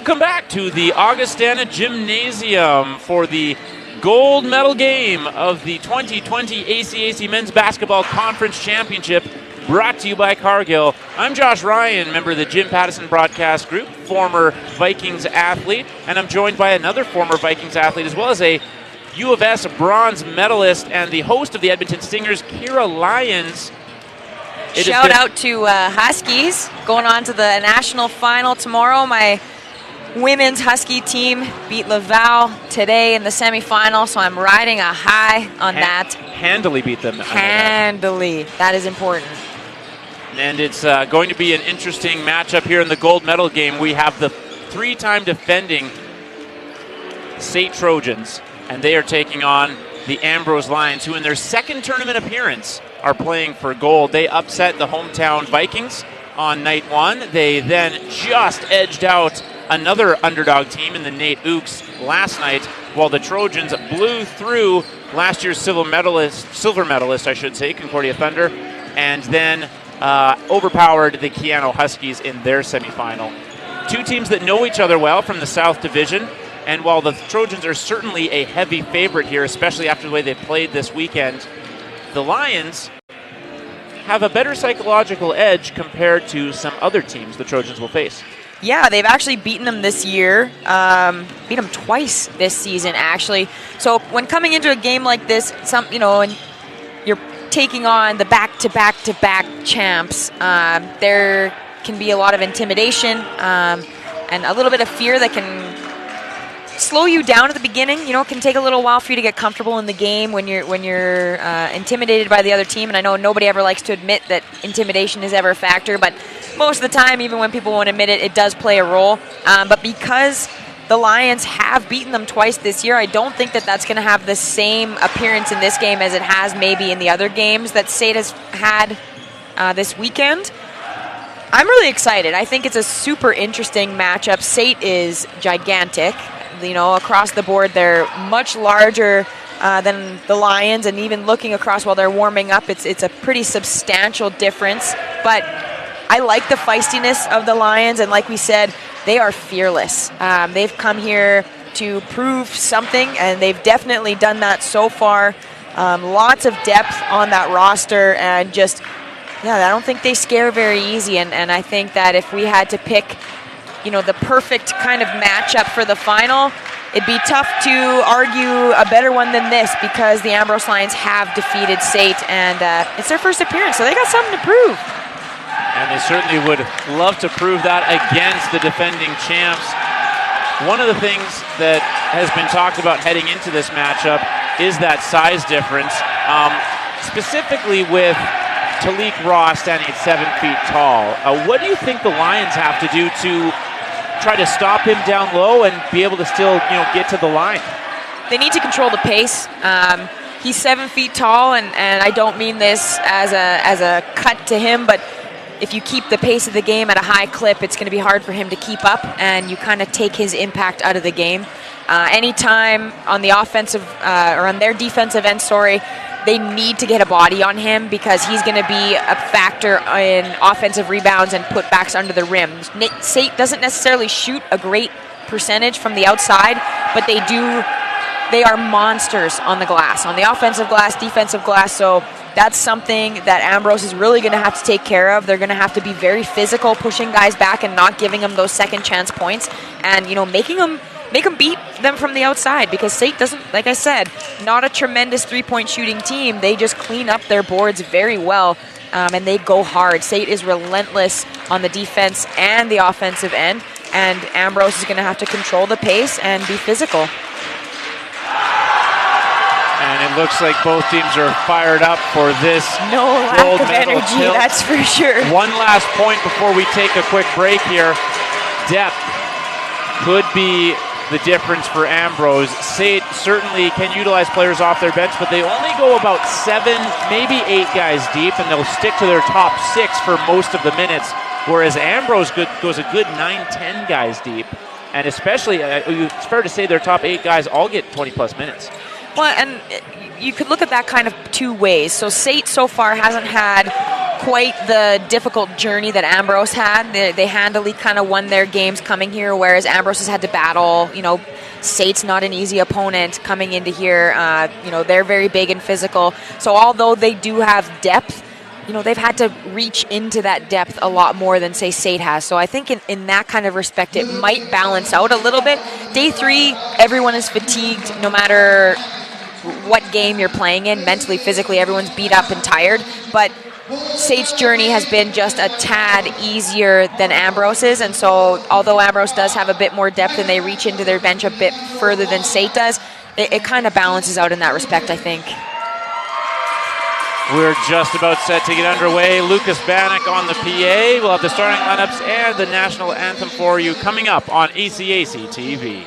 Welcome back to the Augustana Gymnasium for the gold medal game of the 2020 ACAC Men's Basketball Conference Championship, brought to you by Cargill. I'm Josh Ryan, member of the Jim Pattison Broadcast Group, former Vikings athlete, and I'm joined by another former Vikings athlete, as well as a U of S bronze medalist and the host of the Edmonton Stingers, Ambrose Lions. Shout out to Huskies going on to the national final tomorrow. My women's Husky team beat Laval today in the semifinal, so I'm riding a high on that. Handily beat them. Handily. That is important. And it's going to be an interesting matchup here in the gold medal game. We have the three-time defending SAIT Trojans, and they are taking on the Ambrose Lions, who in their second tournament appearance are playing for gold. They upset the hometown Vikings on night one. They then just edged out another underdog team in the Nate Ooks last night, while the Trojans blew through last year's silver medalist, I should say, Concordia Thunder, and then overpowered the Keano Huskies in their semifinal. Two teams that know each other well from the South Division, and while the Trojans are certainly a heavy favorite here, especially after the way they played this weekend, the Lions have a better psychological edge compared to some other teams the Trojans will face. Yeah, they've actually beaten them this year. Beat them twice this season, actually. So when coming into a game like this, and you're taking on the back-to-back champs, there can be a lot of intimidation and a little bit of fear that can slow you down at the beginning. It can take a little while for you to get comfortable in the game when you're intimidated by the other team. And I know nobody ever likes to admit that intimidation is ever a factor, but most of the time, even when people won't admit it, it does play a role. But because the Lions have beaten them twice this year, I don't think that that's going to have the same appearance in this game as it has maybe in the other games that SAIT has had this weekend. I'm really excited. I think it's a super interesting matchup. SAIT is gigantic. Across the board, they're much larger than the Lions, and even looking across while they're warming up, it's a pretty substantial difference. But I like the feistiness of the Lions, and like we said, they are fearless. They've come here to prove something, and they've definitely done that so far. Lots of depth on that roster, and I don't think they scare very easy. And I think that if we had to pick the perfect kind of matchup for the final, it'd be tough to argue a better one than this, because the Ambrose Lions have defeated SAIT, and it's their first appearance, so they got something to prove. And they certainly would love to prove that against the defending champs. One of the things that has been talked about heading into this matchup is that size difference, specifically with Talik Ross standing at 7 feet tall. What do you think the Lions have to do to try to stop him down low and be able to still, get to the line? They need to control the pace. He's 7 feet tall, and I don't mean this as a cut to him, but if you keep the pace of the game at a high clip, it's going to be hard for him to keep up, and you kind of take his impact out of the game. Anytime on the offensive or on their defensive end, they need to get a body on him, because he's going to be a factor in offensive rebounds and putbacks under the rim. SAIT doesn't necessarily shoot a great percentage from the outside, but they are monsters on the glass, on the offensive glass, defensive glass. So that's something that Ambrose is really going to have to take care of. They're going to have to be very physical, pushing guys back and not giving them those second chance points, and make them beat them from the outside, because SAIT doesn't, like I said, not a tremendous three-point shooting team. They just clean up their boards very well, and they go hard. SAIT is relentless on the defense and the offensive end, and Ambrose is going to have to control the pace and be physical. And it looks like both teams are fired up for this No lack of energy, tilt. That's for sure. One last point before we take a quick break here. Depth could be the difference for Ambrose. SAIT certainly can utilize players off their bench, but they only go about 7, maybe 8 guys deep, and they'll stick to their top 6 for most of the minutes, whereas Ambrose goes a good 9-10 guys deep. And especially, it's fair to say their top 8 guys all get 20-plus minutes. Well, and you could look at that kind of two ways. So SAIT so far hasn't had quite the difficult journey that Ambrose had. They handily kind of won their games coming here, whereas Ambrose has had to battle. SAIT's not an easy opponent coming into here. They're very big and physical. So although they do have depth, they've had to reach into that depth a lot more than, say, SAIT has. So I think in that kind of respect, it might balance out a little bit. Day 3, everyone is fatigued no matter what game you're playing in. Mentally, physically, everyone's beat up and tired. But SAIT's journey has been just a tad easier than Ambrose's. And so although Ambrose does have a bit more depth and they reach into their bench a bit further than SAIT does, it kind of balances out in that respect, I think. We're just about set to get underway. Lucas Bannock on the PA. We'll have the starting lineups and the national anthem for you coming up on ACAC TV.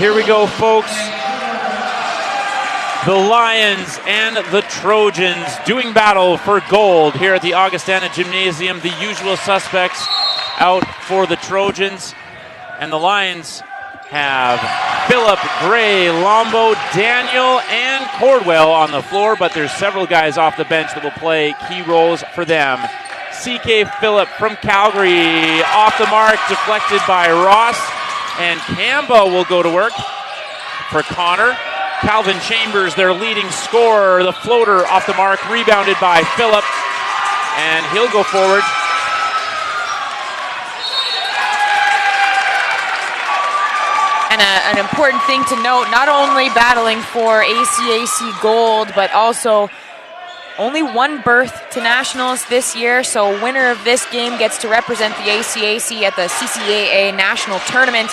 Here we go, folks. The Lions and the Trojans doing battle for gold here at the Augustana Gymnasium. The usual suspects out for the Trojans. And the Lions have Phillip, Gray, Lombo, Daniel, and Cordwell on the floor, but there's several guys off the bench that will play key roles for them. CK Phillip from Calgary, off the mark, deflected by Ross. And Cambo will go to work for Connor. Calvin Chambers, their leading scorer, the floater off the mark, rebounded by Phillip. And he'll go forward. And an important thing to note, not only battling for ACAC gold, but also only one berth to nationals this year. So winner of this game gets to represent the ACAC at the CCAA National Tournament.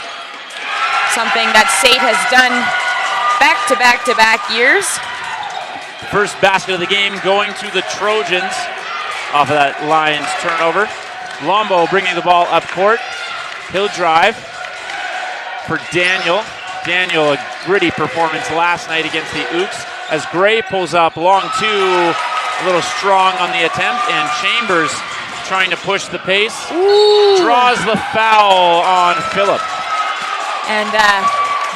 Something that SAIT has done back-to-back years. First basket of the game going to the Trojans off of that Lions turnover. Lombo bringing the ball up court. He'll drive for Daniel. Daniel, a gritty performance last night against the Ooks as Gray pulls up long two, a little strong on the attempt, and Chambers trying to push the pace. Ooh. Draws the foul on Phillip. And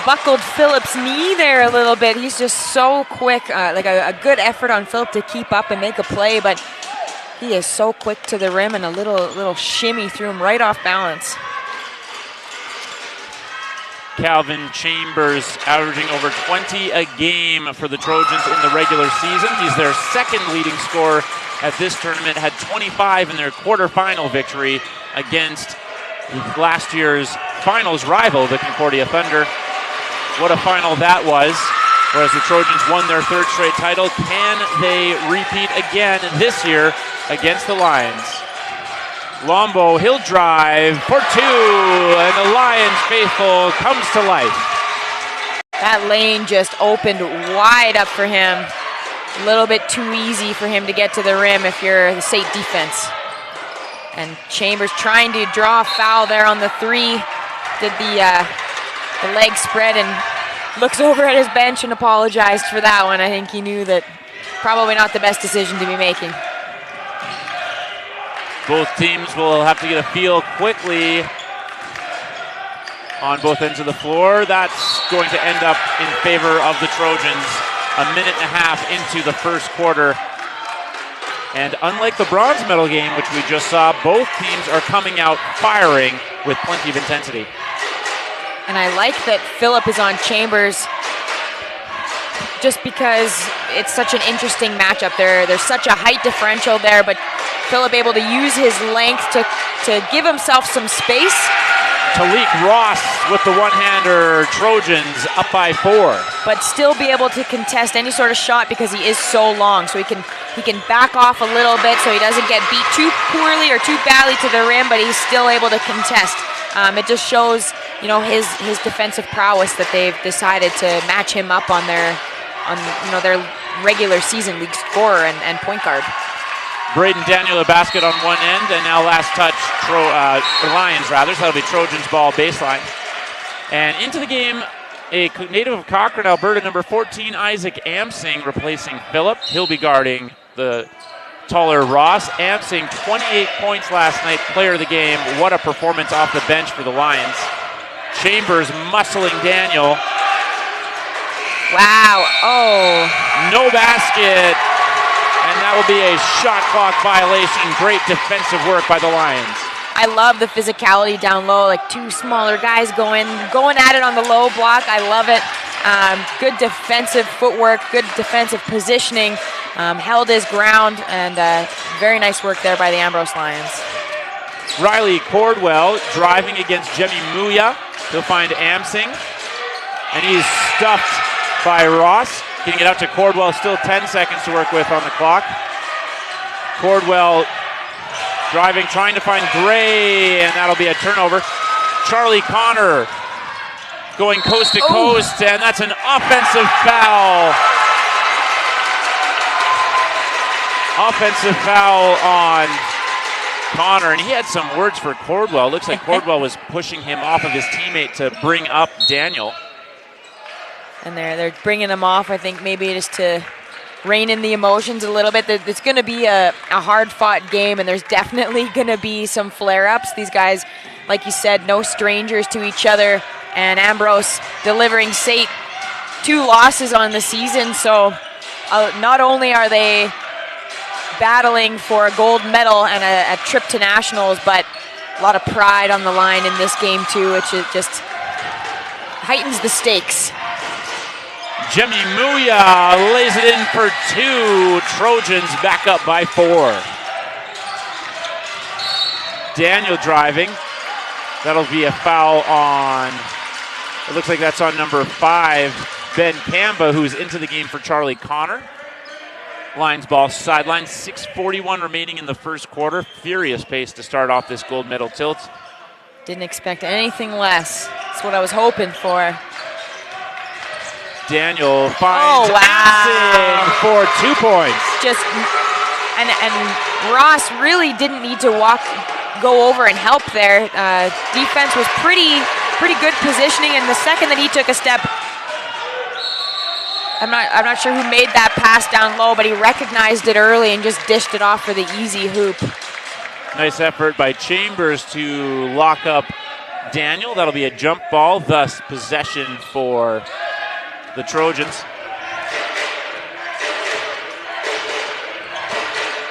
buckled Phillip's knee there a little bit. He's just so quick, like a good effort on Phillip to keep up and make a play, but he is so quick to the rim, and a little shimmy threw him right off balance. Calvin Chambers averaging over 20 a game for the Trojans in the regular season. He's their second leading scorer at this tournament, had 25 in their quarterfinal victory against last year's finals rival, the Concordia Thunder. What a final that was. Whereas the Trojans won their third straight title, can they repeat again this year against the Lions? Lombo, he'll drive for two, and the Lions faithful comes to life. That lane just opened wide up for him. A little bit too easy for him to get to the rim if you're the SAIT defense. And Chambers trying to draw a foul there on the three. Did the leg spread and looks over at his bench and apologized for that one. I think he knew that probably not the best decision to be making. Both teams will have to get a feel quickly on both ends of the floor. That's going to end up in favor of the Trojans a minute and a half into the first quarter. And unlike the bronze medal game, which we just saw, both teams are coming out firing with plenty of intensity. And I like that Phillip is on Chambers just because it's such an interesting matchup. There's such a height differential there, but Phillip able to use his length to give himself some space. Talik Ross with the one-hander, Trojans up by 4. But still be able to contest any sort of shot because he is so long. So he can back off a little bit so he doesn't get beat too poorly or too badly to the rim, but he's still able to contest. It just shows, his defensive prowess that they've decided to match him up on their regular season league scorer and point guard. Braden Daniel a basket on one end, and now last touch, Lions rather, so that'll be Trojans ball baseline. And into the game, a native of Cochrane, Alberta, number 14, Isaac Amsing replacing Phillip. He'll be guarding the taller Ross. Amsing, 28 points last night, player of the game. What a performance off the bench for the Lions. Chambers muscling Daniel. Wow, oh. No basket. And that will be a shot clock violation. Great defensive work by the Lions. I love the physicality down low, like two smaller guys going at it on the low block. I love it. Good defensive footwork, good defensive positioning. Held his ground, and very nice work there by the Ambrose Lions. Riley Cordwell driving against Jemmy Muya. He'll find Amsing, and he's stuffed by Ross. Getting it out to Cordwell, still 10 seconds to work with on the clock. Cordwell driving, trying to find Gray, and that'll be a turnover. Charlie Connor going coast to coast, and that's an offensive foul. Offensive foul on Connor, and he had some words for Cordwell. Looks like Cordwell was pushing him off of his teammate to bring up Daniel. And they're bringing him off, I think, maybe just to rein in the emotions a little bit. It's going to be a hard-fought game, and there's definitely going to be some flare-ups. These guys, like you said, no strangers to each other, and Ambrose delivering SAIT 2 losses on the season. So not only are they battling for a gold medal and a trip to nationals, but a lot of pride on the line in this game, too, which it just heightens the stakes. Jemmy Muya lays it in for 2. Trojans back up by 4. Daniel driving. That'll be a foul on It looks like that's on number 5, Ben Kamba, who's into the game for Charlie Connor. Lions ball sideline, 6:41 remaining in the first quarter. Furious pace to start off this gold medal tilt. Didn't expect anything less. That's what I was hoping for. Daniel finds Amsing for 2 points. And Ross really didn't need to go over and help there. Defense was pretty good positioning, and the second that he took a step, I'm not sure who made that pass down low, but he recognized it early and just dished it off for the easy hoop. Nice effort by Chambers to lock up Daniel. That'll be a jump ball, thus possession for the Trojans.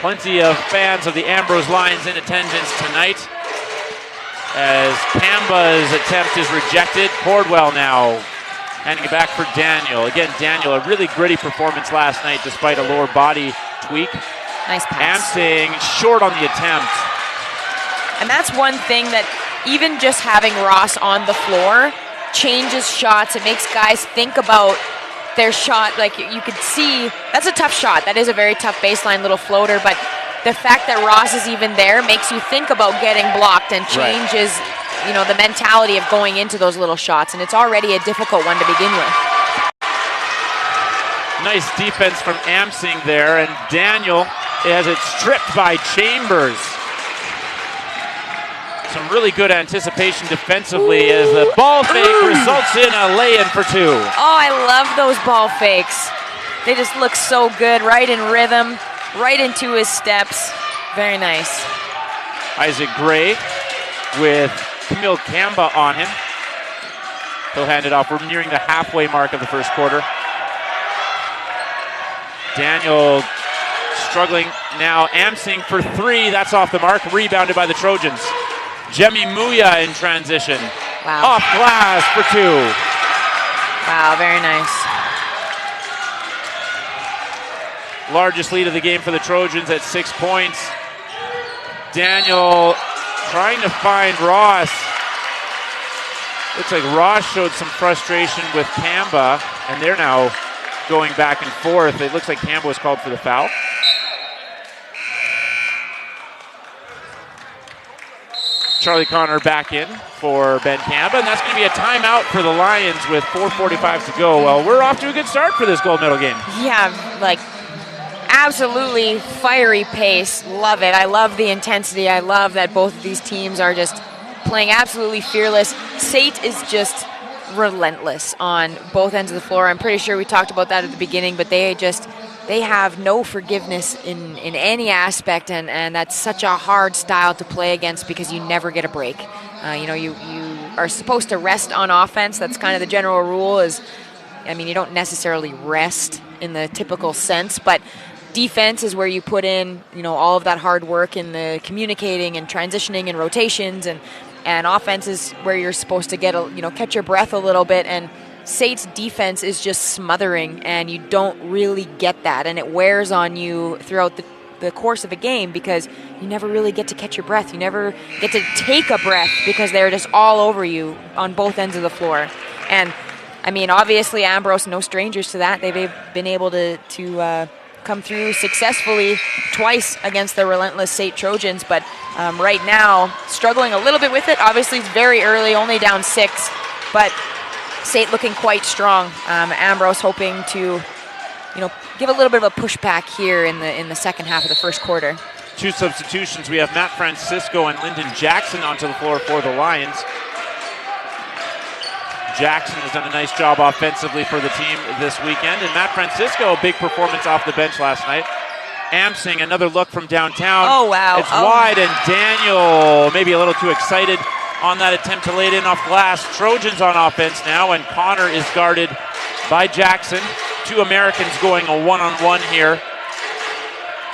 Plenty of fans of the Ambrose Lions in attendance tonight as Kamba's attempt is rejected. Cordwell now handing it back for Daniel. Again, Daniel, a really gritty performance last night despite a lower body tweak. Nice pass. Amsing short on the attempt. And that's one thing that even just having Ross on the floor changes shots. It makes guys think about their shot. Like you could see, that's a tough shot. That is a very tough baseline little floater, but the fact that Ross is even there makes you think about getting blocked and changes the mentality of going into those little shots, and it's already a difficult one to begin with. Nice defense from Amsing there, and Daniel has it stripped by Chambers. Some really good anticipation defensively as the ball fake results in a lay-in for 2. Oh, I love those ball fakes. They just look so good, right in rhythm, right into his steps. Very nice. Isaac Gray with Camille Kamba on him. He'll hand it off. We're nearing the halfway mark of the first quarter. Daniel struggling now. Amsing for 3. That's off the mark. Rebounded by the Trojans. Jemmy Muya in transition. Wow. Off glass for 2. Wow, very nice. Largest lead of the game for the Trojans at 6 points. Daniel trying to find Ross. Looks like Ross showed some frustration with Kamba, and they're now going back and forth. It looks like Kamba was called for the foul. Charlie Connor back in for Ben Kamba, and that's going to be a timeout for the Lions with 4:45 to go. Well, we're off to a good start for this gold medal game. Yeah, absolutely fiery pace. Love it. I love the intensity. I love that both of these teams are just playing absolutely fearless. SAIT is just relentless on both ends of the floor. I'm pretty sure we talked about that at the beginning, but they have no forgiveness in any aspect, and that's such a hard style to play against because you never get a break. You are supposed to rest on offense. That's kind of the general rule. You don't necessarily rest in the typical sense, but defense is where you put in, all of that hard work in the communicating and transitioning and rotations, and offense is where you're supposed to get catch your breath a little bit. And SAIT's defense is just smothering, and you don't really get that, and it wears on you throughout the course of a game because you never really get to catch your breath. You never get to take a breath because they're just all over you on both ends of the floor. And obviously Ambrose, no strangers to that. They've been able to come through successfully twice against the relentless SAIT Trojans, but right now struggling a little bit with it. Obviously it's very early, only down 6, but SAIT looking quite strong. Ambrose hoping to, give a little bit of a pushback here in the second half of the first quarter. 2 substitutions. We have Matt Francisco and Lyndon Jackson onto the floor for the Lions. Jackson has done a nice job offensively for the team this weekend, and Matt Francisco, a big performance off the bench last night. Amsing, another look from downtown. Oh, wow. It's wide, and Daniel maybe a little too excited on that attempt to lay it in off glass. Trojans on offense now, and Connor is guarded by Jackson. 2 Americans going a one-on-one here.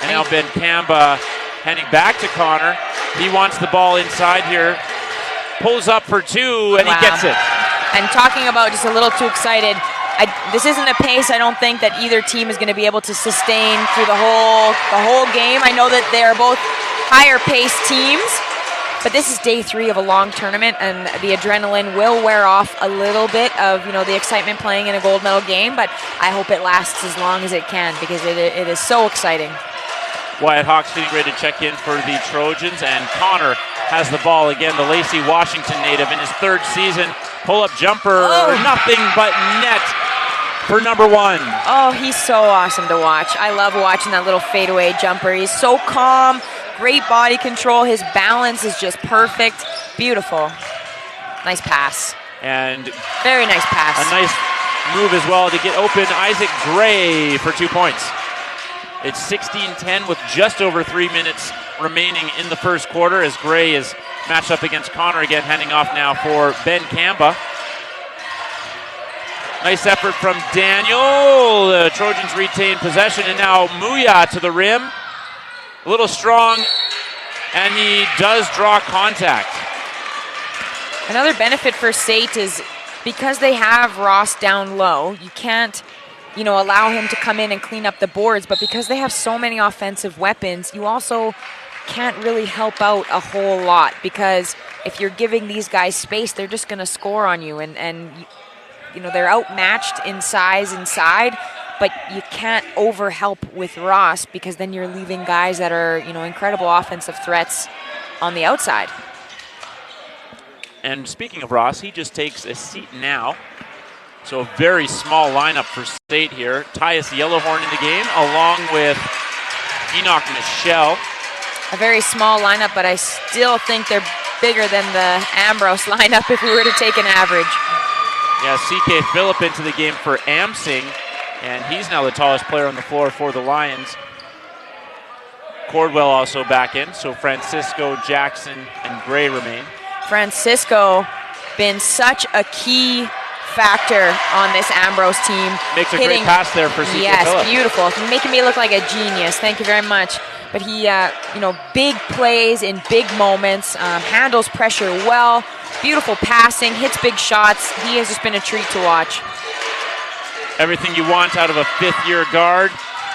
And now Ben Kamba handing back to Connor. He wants the ball inside here. Pulls up for 2, and he gets it. And talking about just a little too excited, this isn't a pace I don't think that either team is going to be able to sustain through the whole game. I know that they are both higher paced teams, But this is day 3 of a long tournament, and the adrenaline will wear off a little bit of, the excitement playing in a gold medal game, but I hope it lasts as long as it can because it is so exciting. Wyatt Hawks getting ready to check in for the Trojans, and Connor has the ball again, the Lacey Washington native in his 3rd season. Pull-up jumper, nothing but net for number 1. Oh, he's so awesome to watch. I love watching that little fadeaway jumper. He's so calm, great body control. His balance is just perfect. Beautiful. Nice pass. And very nice pass. A nice move as well to get open Isaac Gray for 2 points. It's 16-10 with just over 3 minutes remaining in the first quarter as Gray is matched up against Connor again, handing off now for Ben Kamba. Nice effort from Daniel. The Trojans retain possession, and now Muya to the rim. A little strong, and he does draw contact. Another benefit for SAIT is because they have Ross down low, you can't allow him to come in and clean up the boards, but because they have so many offensive weapons, you also can't really help out a whole lot, because if you're giving these guys space, they're just going to score on you, and they're outmatched in size inside, but you can't overhelp with Ross because then you're leaving guys that are, incredible offensive threats on the outside. And speaking of Ross, he just takes a seat now. So a very small lineup for SAIT here. Tyus Yellowhorn in the game, along with Enoch Michelle. A very small lineup, but I still think they're bigger than the Ambrose lineup if we were to take an average. Yeah, C.K. Phillip into the game for Amsing, and he's now the tallest player on the floor for the Lions. Cordwell also back in, so Francisco, Jackson, and Gray remain. Francisco been such a key factor on this Ambrose team. Makes a great pass there for C.K. Yes, Phillip. Beautiful. Making me look like a genius. Thank you very much. But he, big plays in big moments, handles pressure well, beautiful passing, hits big shots. He has just been a treat to watch. Everything you want out of a 5th-year guard.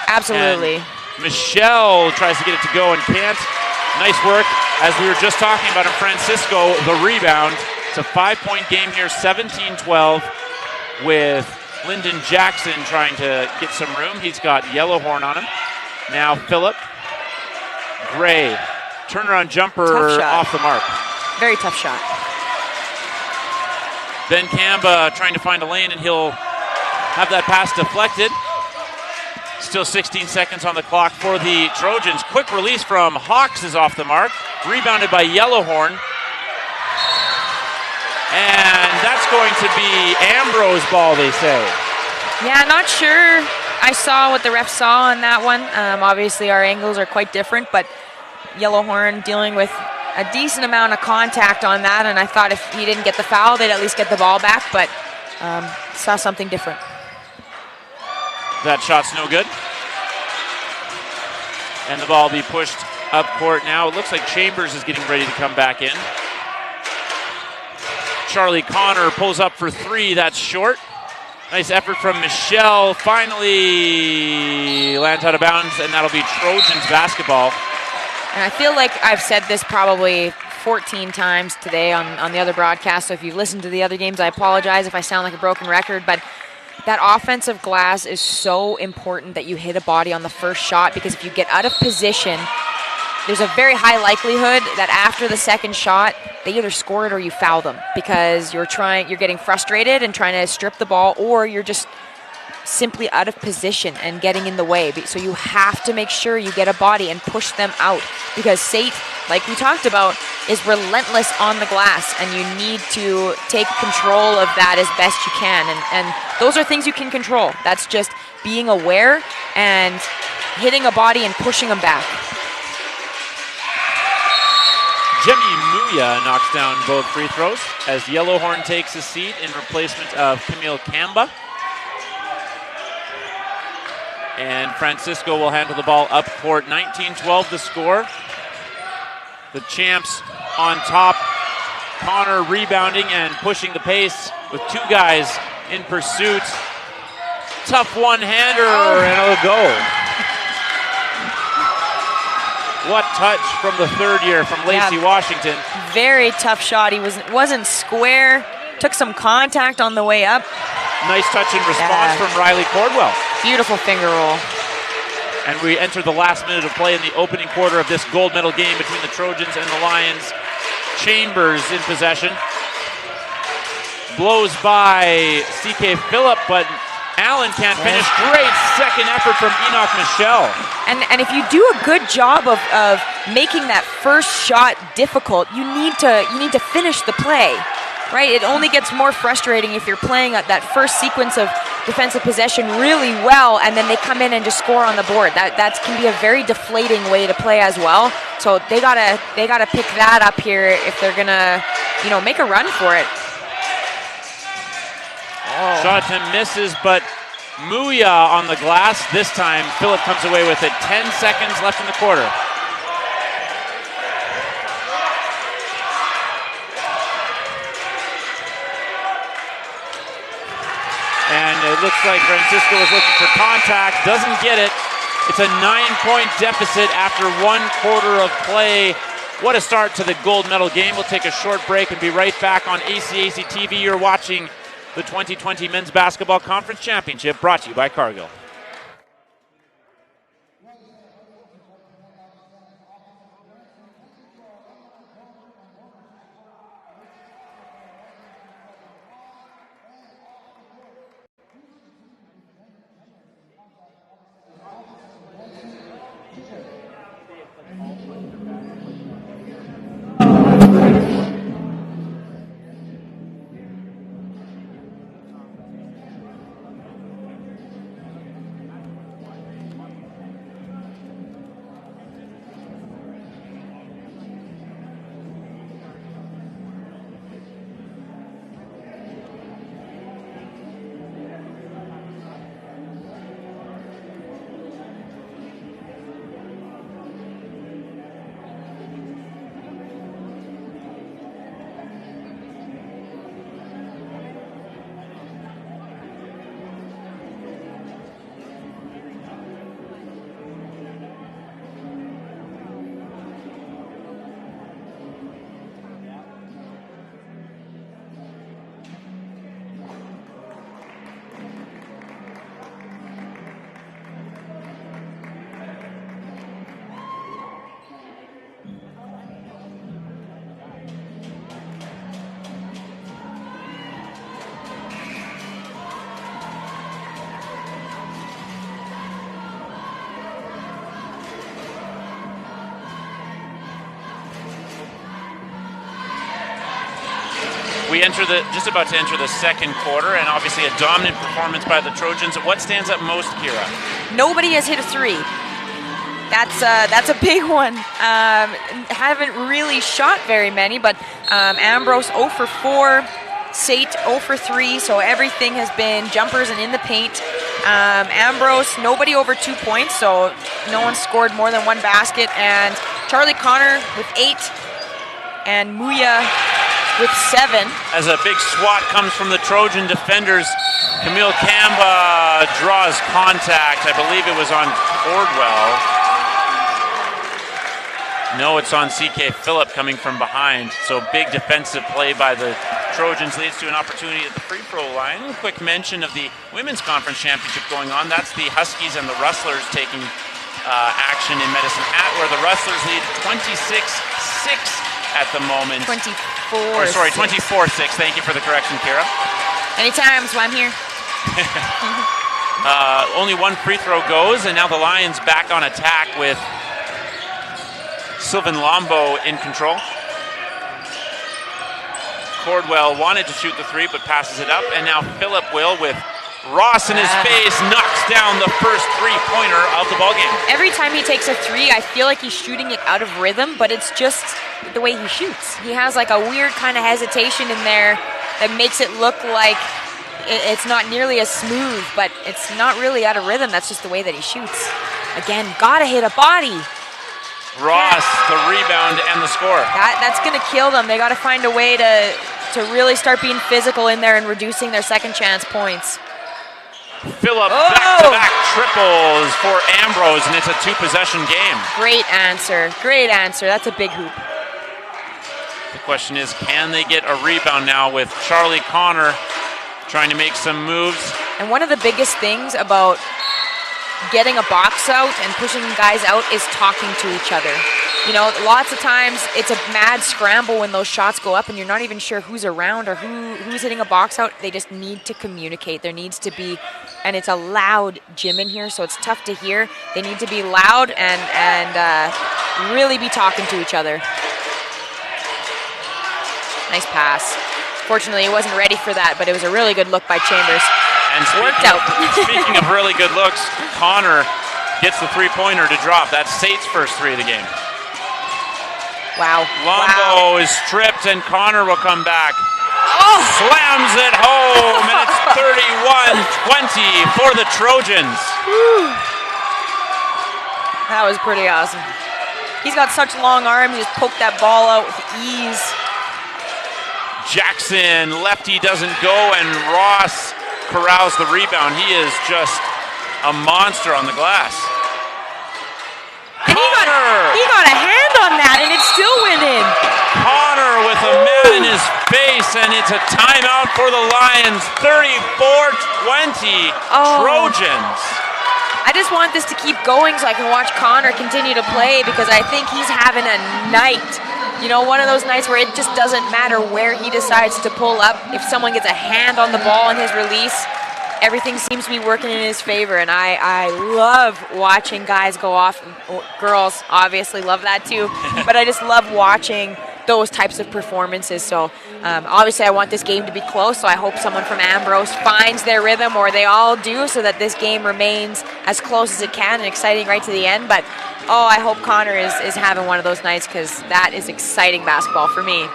Absolutely. And Michelle tries to get it to go and can't. Nice work. As we were just talking about in Francisco, the rebound. It's a 5-point game here, 17-12, with Lyndon Jackson trying to get some room. He's got Yellowhorn on him. Now Phillip. Gray. Turnaround jumper off the mark. Very tough shot. Ben Kamba trying to find a lane, and he'll have that pass deflected. Still 16 seconds on the clock for the Trojans. Quick release from Hawks is off the mark. Rebounded by Yellowhorn. And that's going to be Ambrose ball, they say. Yeah, not sure I saw what the ref saw on that one. Obviously, our angles are quite different, but Yellowhorn dealing with a decent amount of contact on that, and I thought if he didn't get the foul, they'd at least get the ball back, but saw something different. That shot's no good. And the ball will be pushed up court now. It looks like Chambers is getting ready to come back in. Charlie Connor pulls up for 3. That's short. Nice effort from Michelle. Finally lands out of bounds, and that'll be Trojans basketball. And I feel like I've said this probably 14 times today on the other broadcast, so if you've listened to the other games, I apologize if I sound like a broken record, but that offensive glass is so important that you hit a body on the first shot, because if you get out of position, there's a very high likelihood that after the second shot, they either score it or you foul them, because you're getting frustrated and trying to strip the ball, or you're just simply out of position and getting in the way. So you have to make sure you get a body and push them out, because SAIT, like we talked about, is relentless on the glass, and you need to take control of that as best you can. And those are things you can control. That's just being aware and hitting a body and pushing them back. Jemmy Muya knocks down both free throws as Yellowhorn takes a seat in replacement of Camille Kamba. And Francisco will handle the ball up court. 19-12 the score. The champs on top. Connor rebounding and pushing the pace with 2 guys in pursuit. Tough one-hander, and it'll go. What touch from the third year from Lacey Washington. Very tough shot. He wasn't square. Took some contact on the way up. Nice touch in response from Riley Cordwell. Beautiful finger roll. And we enter the last minute of play in the opening quarter of this gold medal game between the Trojans and the Lions. Chambers in possession. Blows by CK Phillip, but Allen can't finish. Great second effort from Enoch Michel. And if you do a good job of making that first shot difficult, you need to finish the play, right? It only gets more frustrating if you're playing that first sequence of defensive possession really well, and then they come in and just score on the board. That can be a very deflating way to play as well. So they gotta pick that up here if they're gonna, make a run for it. Shot attempt misses, but Muya on the glass. This time, Phillip comes away with it. 10 seconds left in the quarter. And it looks like Francisco was looking for contact. Doesn't get it. It's a 9-point deficit after 1 quarter of play. What a start to the gold medal game. We'll take a short break and be right back on ACAC TV. You're watching the 2020 Men's Basketball Conference Championship, brought to you by Cargill. We enter just about to enter the second quarter, and obviously a dominant performance by the Trojans. What stands out most, Kira? Nobody has hit a three. That's a big one. Haven't really shot very many, but Ambrose 0 for 4, SAIT 0 for 3, so everything has been jumpers and in the paint. Ambrose, nobody over 2 points, so no one scored more than 1 basket, and Charlie Connor with 8, and Muya with 7. As a big swat comes from the Trojan defenders, Camille Kamba draws contact. I believe it was on Cordwell. No, it's on CK Phillip coming from behind. So big defensive play by the Trojans leads to an opportunity at the free throw line. Quick mention of the Women's Conference Championship going on. That's the Huskies and the Rustlers taking action in Medicine Hat, where the Rustlers lead 26-6 at the moment. 24-6. Thank you for the correction, Kira. Anytime, so I'm here. Only 1 free throw goes, and now the Lions back on attack with Sylvan Lombo in control. Cordwell wanted to shoot the 3, but passes it up, and now Phillip will, with Ross in his face, knocks down the first 3-pointer of the ballgame. Every time he takes a 3, I feel like he's shooting it out of rhythm, but it's just the way he shoots. He has like a weird kind of hesitation in there that makes it look like it's not nearly as smooth, but it's not really out of rhythm. That's just the way that he shoots. Again, gotta hit a body. Ross, the rebound and the score. That's going to kill them. They got to find a way to really start being physical in there and reducing their second chance points. Phillip, back-to-back triples for Ambrose, and it's a two-possession game. Great answer. Great answer. That's a big hoop. The question is, can they get a rebound now with Charlie Connor trying to make some moves? And one of the biggest things about getting a box out and pushing guys out is talking to each other. You know, lots of times it's a mad scramble when those shots go up and you're not even sure who's around or who's hitting a box out. They just need to communicate. There needs to be, and it's a loud gym in here, so it's tough to hear. They need to be loud and really be talking to each other. Nice pass. Fortunately, he wasn't ready for that, but it was a really good look by Chambers. And worked out. Speaking of really good looks, Connor gets the three-pointer to drop. That's SAIT's first three of the game. Wow. Lombo is stripped, and Connor will come back. Oh! Slams it home, and it's 31-20 for the Trojans. Whew. That was pretty awesome. He's got such long arms. He just poked that ball out with ease. Jackson, lefty doesn't go, and Ross corrals the rebound. He is just a monster on the glass. And he got a hand on that, and it still went in. Connor with a man in his face, and it's a timeout for the Lions. 34-20 Trojans. I just want this to keep going so I can watch Connor continue to play because I think he's having a night. You know, one of those nights where it just doesn't matter where he decides to pull up. If someone gets a hand on the ball in his release, everything seems to be working in his favor. And I love watching guys go off. Girls obviously love that too. But I just love watching those types of performances. So obviously I want this game to be close. So I hope someone from Ambrose finds their rhythm, or they all do, so that this game remains as close as it can and exciting right to the end. But I hope Connor is having one of those nights, because that is exciting basketball for me.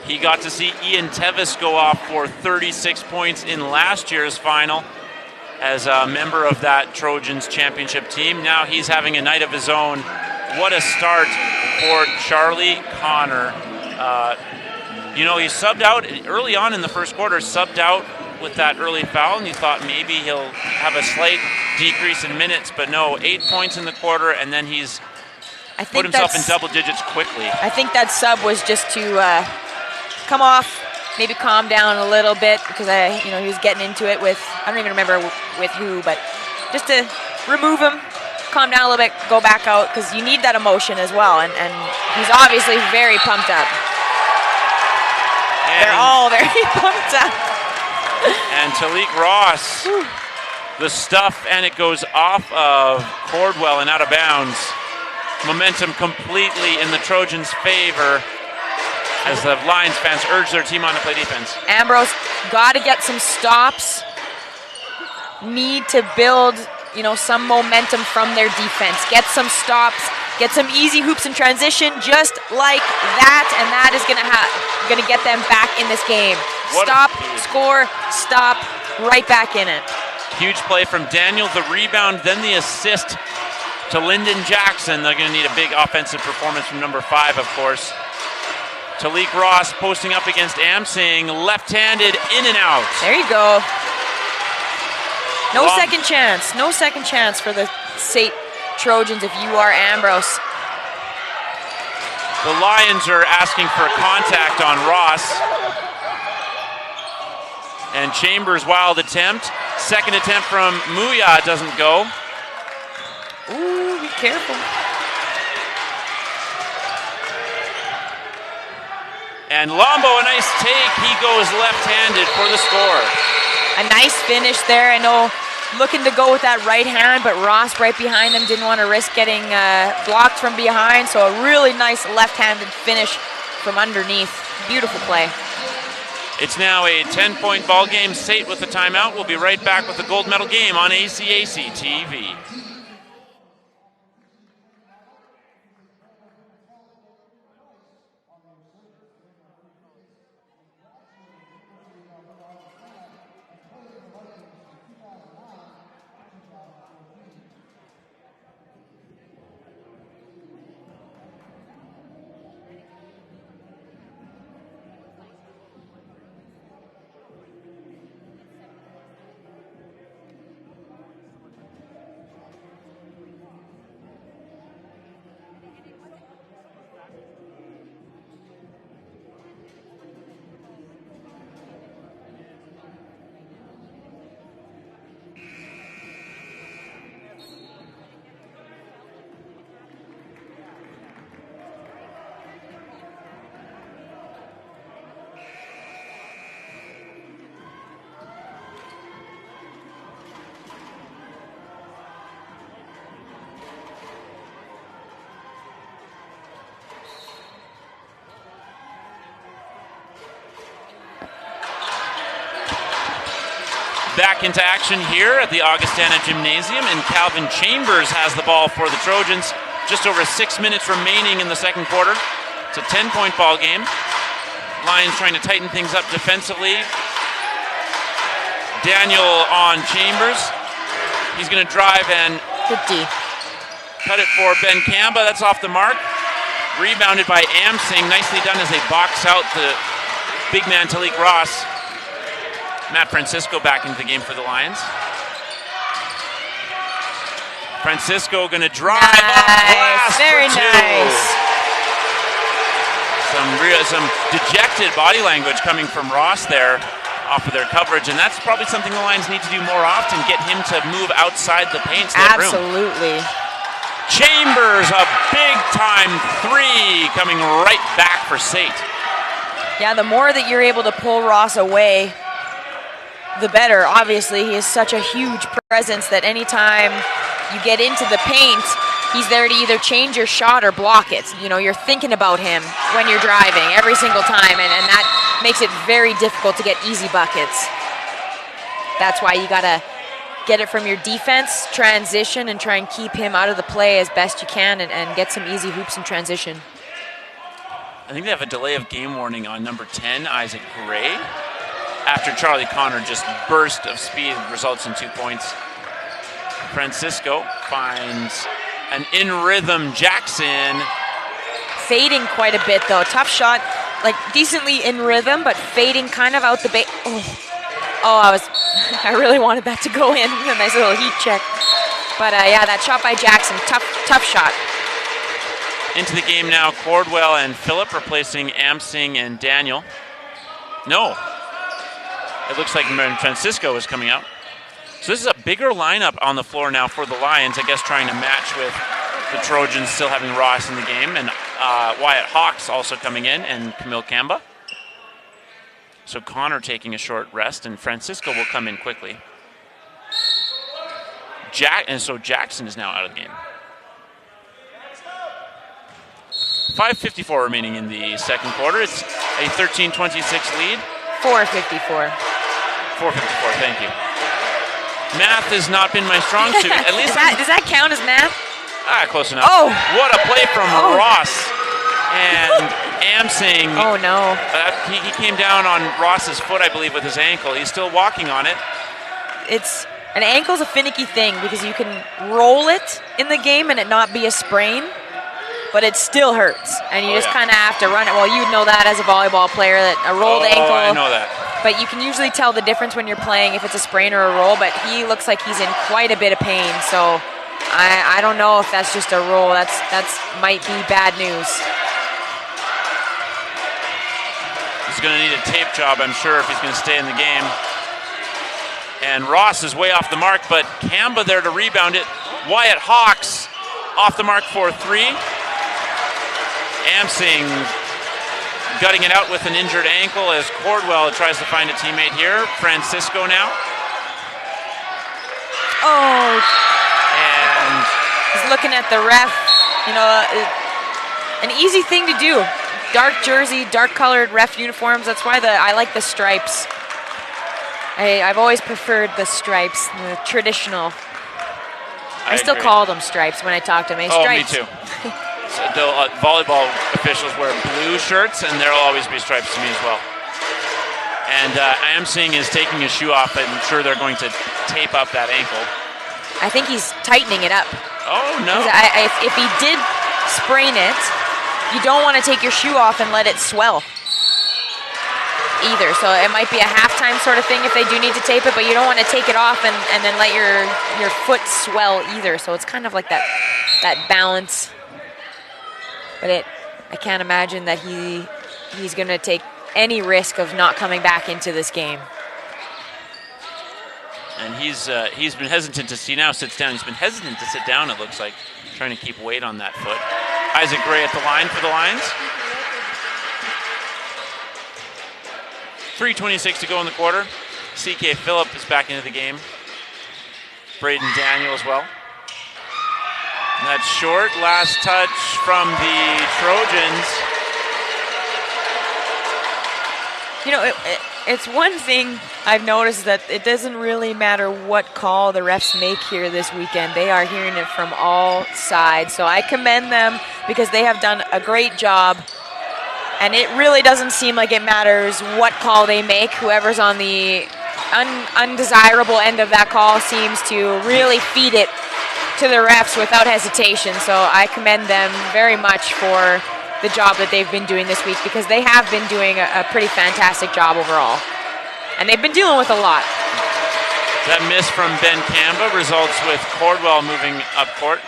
He got to see Ian Tevis go off for 36 points in last year's final as a member of that Trojans championship team. Now he's having a night of his own. What a start for Charlie Connor. You know, he subbed out early on in the first quarter, subbed out with that early foul, and you thought maybe he'll have a slight decrease in minutes, but no, 8 points in the quarter, and then he's put himself in double digits quickly. I think that sub was just to come off, maybe calm down a little bit, because he was getting into it with, I don't even remember with who, but just to remove him, calm down a little bit, go back out, because you need that emotion as well, and he's obviously very pumped up. And they're all very pumped up. And Talik Ross, the stuff, and it goes off of Cordwell and out of bounds. Momentum completely in the Trojans' favor as the Lions fans urge their team on to play defense. Ambrose got to get some stops. Need to build, some momentum from their defense. Get some stops. Get some easy hoops in transition, just like that, and that is gonna get them back in this game. Stop, score, stop, right back in it. Huge play from Daniel, the rebound, then the assist to Lyndon Jackson. They're gonna need a big offensive performance from number 5, of course. Talik Ross posting up against Amsing, left-handed, in and out. There you go. No second chance. No second chance for the SAIT Trojans if you are Ambrose. The Lions are asking for contact on Ross. And Chambers' wild attempt. Second attempt from Muya doesn't go. Ooh, be careful. And Lombo, a nice take. He goes left-handed for the score. A nice finish there. I know, looking to go with that right hand, but Ross right behind him didn't want to risk getting blocked from behind, so a really nice left-handed finish from underneath. Beautiful play. It's now a 10-point ball game. SAIT with the timeout. We'll be right back with the gold medal game on ACAC TV. Back into action here at the Augustana Gymnasium, and Calvin Chambers has the ball for the Trojans. Just over 6 minutes remaining in the second quarter. It's a 10-point ball game. Lions trying to tighten things up defensively. Daniel on Chambers. He's going to drive and Good D. cut it for Ben Kamba. That's off the mark. Rebounded by Amsing. Nicely done as they box out the big man Talik Ross. Matt Francisco back into the game for the Lions. Francisco going to drive. Nice. Very nice. Some dejected body language coming from Ross there off of their coverage, and that's probably something the Lions need to do more often, get him to move outside the paint. Absolutely. Chambers, a big-time three coming right back for SAIT. Yeah, the more that you're able to pull Ross away, the better. Obviously, he is such a huge presence that anytime you get into the paint, he's there to either change your shot or block it. You know, you're thinking about him when you're driving every single time, and that makes it very difficult to get easy buckets. That's why you got to get it from your defense, transition, and try and keep him out of the play as best you can and get some easy hoops in transition. I think they have a delay of game warning on number 10, Isaac Gray. After Charlie Connor just burst of speed results in 2 points. Francisco finds an in-rhythm Jackson. Fading quite a bit, though. Tough shot, like decently in rhythm, but fading kind of out the base. I really wanted that to go in. A nice little heat check. But yeah, that shot by Jackson, tough shot. Into the game now, Cordwell and Phillip replacing Amsing and Daniel. No. It looks like Francisco is coming out. So this is a bigger lineup on the floor now for the Lions, I guess trying to match with the Trojans still having Ross in the game, and Wyatt Hawks also coming in, and Camille Kamba. So Connor taking a short rest, and Francisco will come in quickly. So Jackson is now out of the game. 5:54 remaining in the second quarter. It's a 13-26 lead. 4:54. 4:54, thank you. Math has not been my strong suit. At least does that count as math? Close enough. Oh! What a play from Ross. And Amsing. Oh, no. He came down on Ross's foot, I believe, with his ankle. He's still walking on it. An ankle's a finicky thing because you can roll it in the game and it not be a sprain, but it still hurts. And you just kind of have to run it. Well, you'd know that as a volleyball player, that a rolled ankle. I know that. But you can usually tell the difference when you're playing if it's a sprain or a roll, but he looks like he's in quite a bit of pain. So I don't know if that's just a roll. That's might be bad news. He's going to need a tape job, I'm sure, if he's going to stay in the game. And Ross is way off the mark, but Kamba there to rebound it. Wyatt Hawks off the mark for three. Amsing gutting it out with an injured ankle as Cordwell tries to find a teammate here. Francisco now. Oh. And he's looking at the ref. You know, an easy thing to do. Dark jersey, dark colored ref uniforms. That's why I like the stripes. I've always preferred the stripes, the traditional. I still call them stripes when I talk to them. Stripes. Me too. So the volleyball officials wear blue shirts, and there'll always be stripes to me as well. And Amsing is taking his shoe off. I'm sure they're going to tape up that ankle. I think he's tightening it up. Oh, no. If he did sprain it, you don't want to take your shoe off and let it swell either. So it might be a halftime sort of thing if they do need to tape it, but you don't want to take it off and then let your foot swell either. So it's kind of like that balance. But I can't imagine that he's going to take any risk of not coming back into this game. And he's been hesitant to see now sits down. He's been hesitant to sit down, it looks like, trying to keep weight on that foot. Isaac Gray at the line for the Lions. 3:26 to go in the quarter. C.K. Phillip is back into the game. Braden Daniel as well. And that's short. Last touch from the Trojans. You know, It's one thing I've noticed that it doesn't really matter what call the refs make here this weekend. They are hearing it from all sides. So I commend them because they have done a great job. And it really doesn't seem like it matters what call they make. Whoever's on the undesirable end of that call seems to really feed it to the refs without hesitation. So I commend them very much for the job that they've been doing this week, because they have been doing a pretty fantastic job overall. And they've been dealing with a lot. That miss from Ben Camba results with Cordwell moving up court.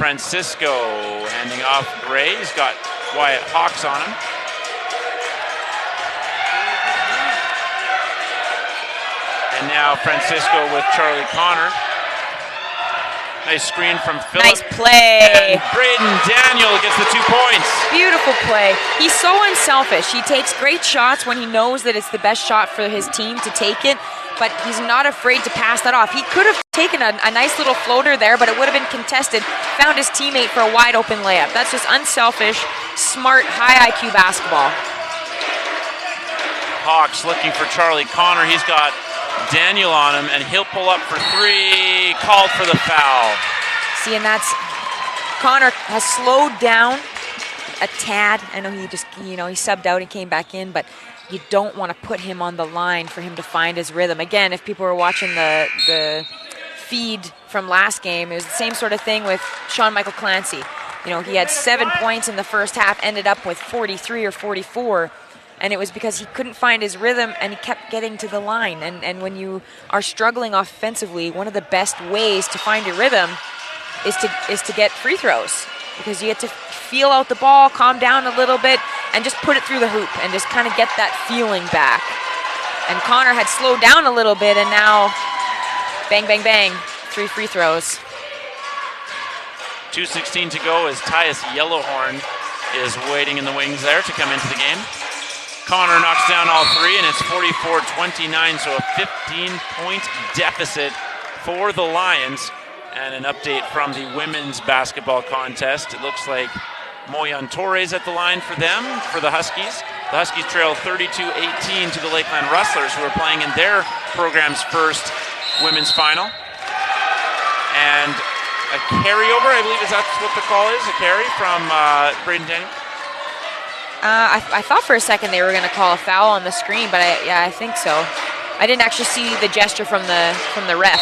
Francisco handing off Gray. He's got Wyatt Hawks on him. And now Francisco with Charlie Connor. Nice screen from Phillip. Nice play. And Braden Daniel gets the 2 points. Beautiful play. He's so unselfish. He takes great shots when he knows that it's the best shot for his team to take it, but he's not afraid to pass that off. He could have taken a nice little floater there, but it would have been contested. Found his teammate for a wide open layup. That's just unselfish, smart, high IQ basketball. Hawks looking for Charlie Connor. He's got Daniel on him, and he'll pull up for 3. Called for the foul. See, and that's Connor has slowed down a tad. I know he just, he subbed out and came back in, but you don't want to put him on the line for him to find his rhythm. Again, if people were watching the feed from last game, it was the same sort of thing with Sean Michael Clancy. He had 7 points in the first half, ended up with 43 or 44. And it was because he couldn't find his rhythm and he kept getting to the line. And when you are struggling offensively, one of the best ways to find your rhythm is to get free throws, because you get to feel out the ball, calm down a little bit, and just put it through the hoop and just kind of get that feeling back. And Connor had slowed down a little bit, and now bang, bang, bang, 3 free throws. 2:16 to go as Tyus Yellowhorn is waiting in the wings there to come into the game. Connor knocks down all 3, and it's 44-29, so a 15-point deficit for the Lions. And an update from the women's basketball contest. It looks like Moyan Torres at the line for them, for the Huskies. The Huskies trail 32-18 to the Lakeland Rustlers, who are playing in their program's first women's final. And a carryover, I believe, is that what the call is? A carry from Braden Daniel? I thought for a second they were going to call a foul on the screen, but I think so. I didn't actually see the gesture from the ref.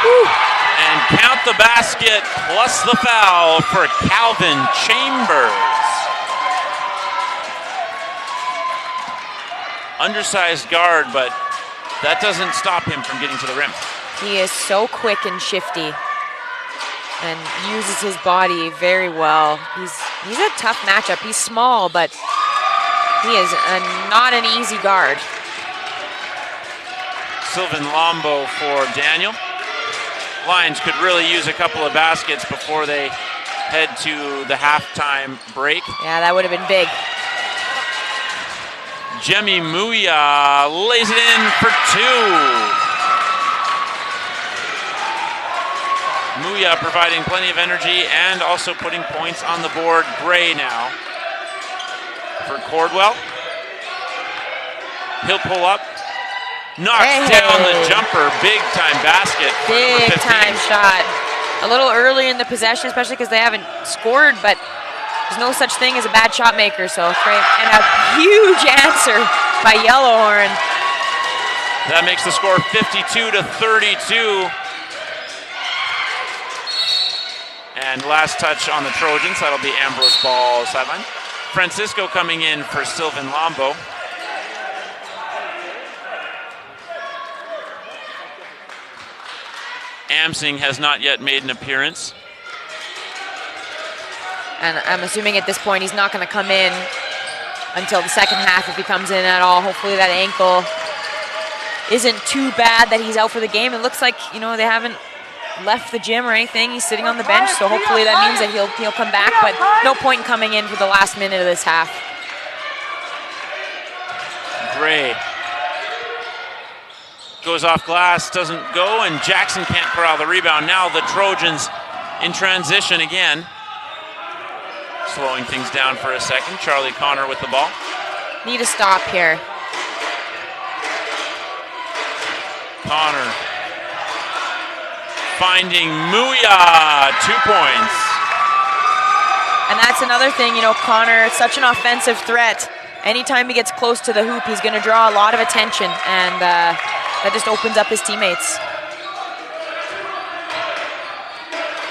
Woo. And count the basket plus the foul for Calvin Chambers. Undersized guard, but that doesn't stop him from getting to the rim. He is so quick and shifty and uses his body very well. He's a tough matchup. He's small, but he is not an easy guard. Sylvan Lombo for Daniel. Lions could really use a couple of baskets before they head to the halftime break. Yeah, that would have been big. Jemmy Muya lays it in for 2. Muya providing plenty of energy and also putting points on the board. Gray now for Cordwell. He'll pull up. Knocks down the jumper. Big time basket. Big time shot. A little early in the possession, especially because they haven't scored, but there's no such thing as a bad shot maker. So great. And a huge answer by Yellowhorn. That makes the score 52-32. And last touch on the Trojans. That'll be Ambrose ball sideline. Francisco coming in for Sylvan Lombo. Amsing has not yet made an appearance. And I'm assuming at this point he's not going to come in until the second half if he comes in at all. Hopefully that ankle isn't too bad that he's out for the game. It looks like, they haven't left the gym or anything. He's sitting on the bench, so hopefully that means that he'll come back, but no point in coming in for the last minute of this half. Gray goes off glass, doesn't go, and Jackson can't corral the rebound. Now the Trojans in transition again. Slowing things down for a second. Charlie Connor with the ball. Need a stop here. Connor finding Muya, 2 points. And that's another thing, Connor, such an offensive threat. Anytime he gets close to the hoop, he's going to draw a lot of attention, and that just opens up his teammates.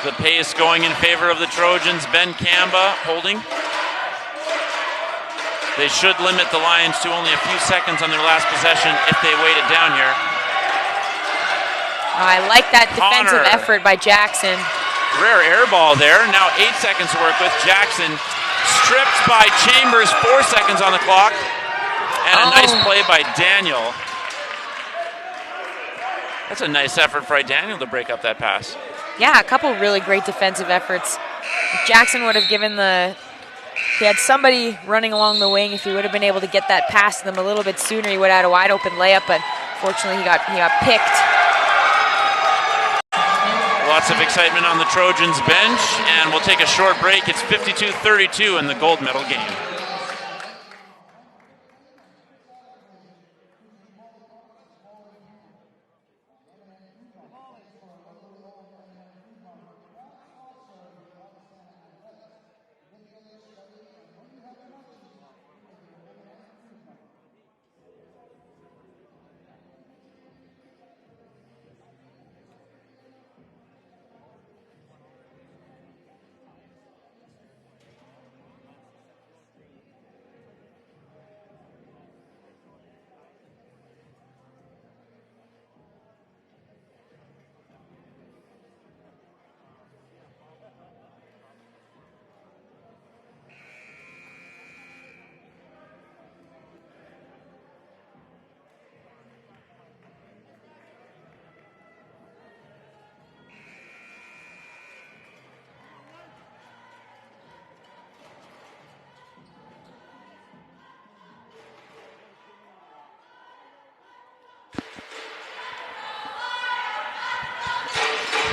The pace going in favor of the Trojans. Ben Kamba holding. They should limit the Lions to only a few seconds on their last possession if they weight it down here. I like that defensive Connor. effort by Jackson. Rare air ball there. Now 8 seconds to work with. Jackson stripped by Chambers, 4 seconds on the clock. And a nice play by Daniel. That's a nice effort by Daniel to break up that pass. Yeah, a couple really great defensive efforts. If Jackson would have given he had somebody running along the wing. If he would have been able to get that pass to them a little bit sooner, he would have had a wide open layup, but fortunately he got picked. Lots of excitement on the Trojans bench, and we'll take a short break. It's 52-32 in the gold medal game.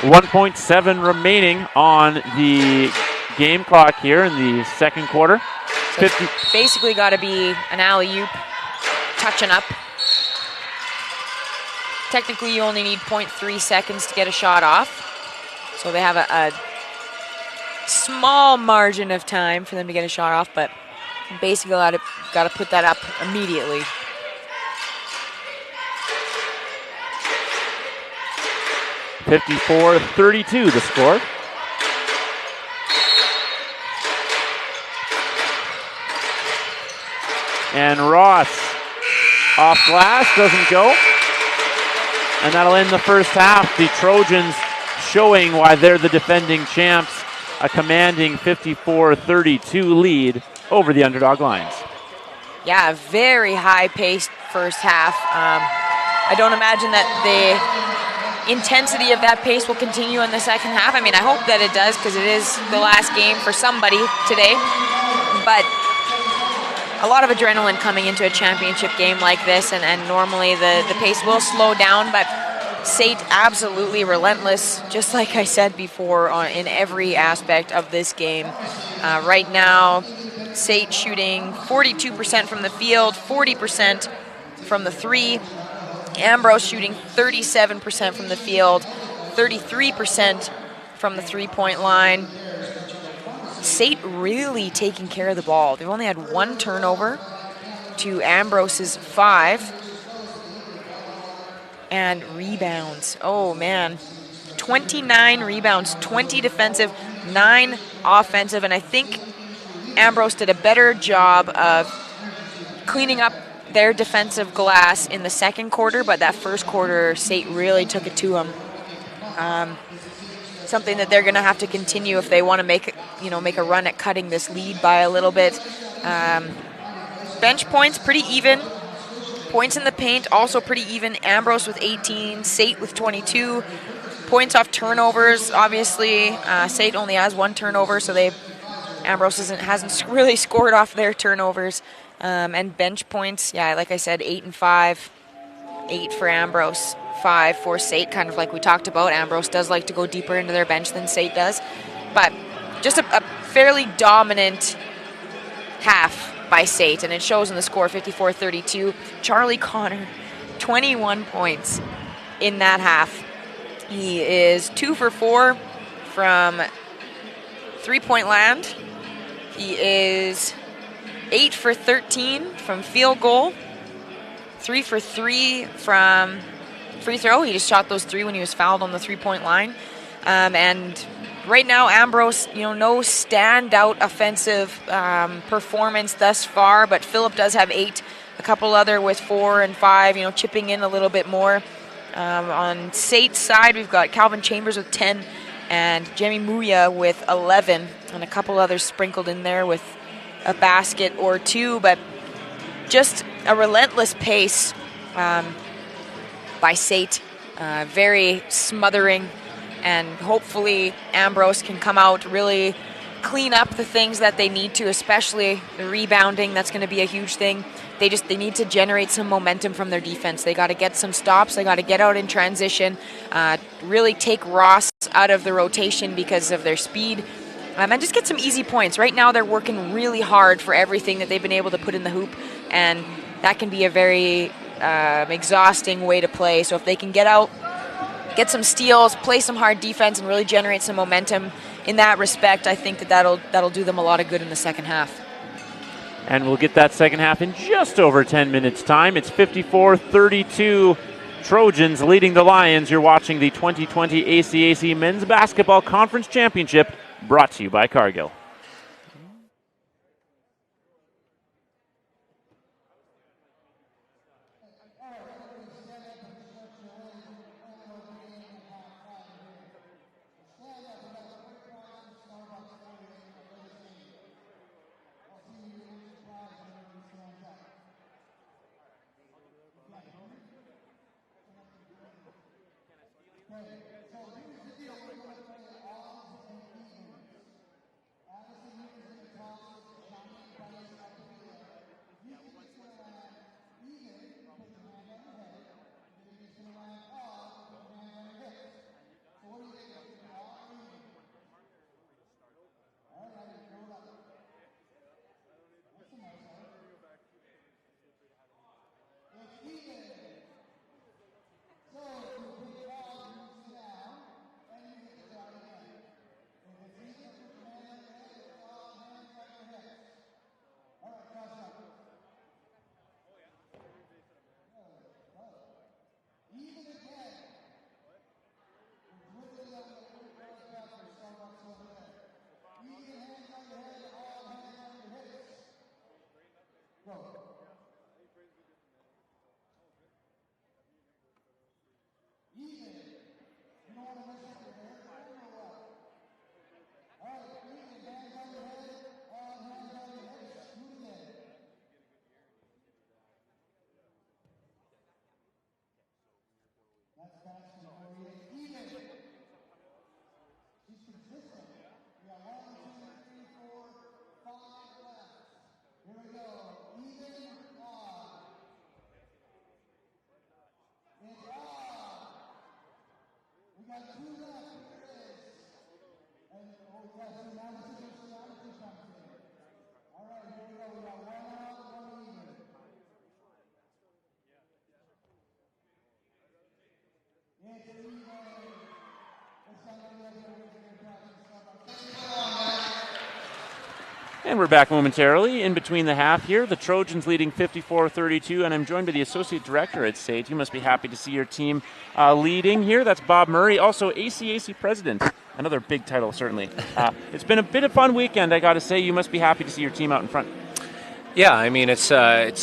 .7 remaining on the game clock here in the second quarter. So basically got to be an alley-oop, touching up. Technically, you only need 0.3 seconds to get a shot off. So they have a small margin of time for them to get a shot off, but basically got to put that up immediately. .54-32 the score. And Ross off glass, doesn't go. And that'll end the first half. The Trojans showing why they're the defending champs. A commanding 54-32 lead over the underdog Lions. Yeah, a very high-paced first half. I don't imagine that the intensity of that pace will continue in the second half. I mean, I hope that it does because it is the last game for somebody today. But a lot of adrenaline coming into a championship game like this, and normally the pace will slow down, but SAIT absolutely relentless, just like I said before, in every aspect of this game. Right now, SAIT shooting 42% from the field, 40% from the three. Ambrose shooting 37% from the field, 33% from the three-point line. SAIT really taking care of the ball. They've only had one turnover to Ambrose's 5. And rebounds. Oh, man. 29 rebounds, 20 defensive, 9 offensive. And I think Ambrose did a better job of cleaning up their defensive glass in the second quarter, but that first quarter, SAIT really took it to them. Something that they're going to have to continue if they want to make a run at cutting this lead by a little bit. Bench points, pretty even. Points in the paint, also pretty even. Ambrose with 18, SAIT with 22. Points off turnovers, obviously. SAIT only has one turnover, so Ambrose hasn't really scored off their turnovers. And bench points, yeah, like I said, 8 and 5. 8 for Ambrose, 5 for SAIT, kind of like we talked about. Ambrose does like to go deeper into their bench than SAIT does. But just a fairly dominant half by SAIT, and it shows in the score, 54-32. Charlie Connor, 21 points. in that half. He is 2 for 4 from three-point land. He is 8 for 13 from field goal, 3 for 3 from free throw. He just shot those 3 when he was fouled on the three-point line. And right now, Ambrose, no standout offensive performance thus far, but Phillip does have 8, a couple other with 4 and 5, chipping in a little bit more. On SAIT's side, we've got Calvin Chambers with 10 and Jemmy Muya with 11, and a couple others sprinkled in there with a basket or 2, but just a relentless pace by SAIT, very smothering, and hopefully Ambrose can come out, really clean up the things that they need to, especially the rebounding. That's going to be a huge thing. They need to generate some momentum from their defense. They got to get some stops. They got to get out in transition, really take Ross out of the rotation because of their speed, and just get some easy points. Right now they're working really hard for everything that they've been able to put in the hoop, and that can be a very exhausting way to play. So if they can get out, get some steals, play some hard defense, and really generate some momentum in that respect, I think that'll do them a lot of good in the second half. And we'll get that second half in just over 10 minutes' time. It's 54-32, Trojans leading the Lions. You're watching the 2020 ACAC Men's Basketball Conference Championship, brought to you by Cargill. And we're back momentarily in between the half here. The Trojans leading 54-32, and I'm joined by the Associate Director at SAIT. You must be happy to see your team leading here. That's Bob Murray, also ACAC President. Another big title, certainly. It's been a bit of a fun weekend, I got to say. You must be happy to see your team out in front. Yeah, I mean, it's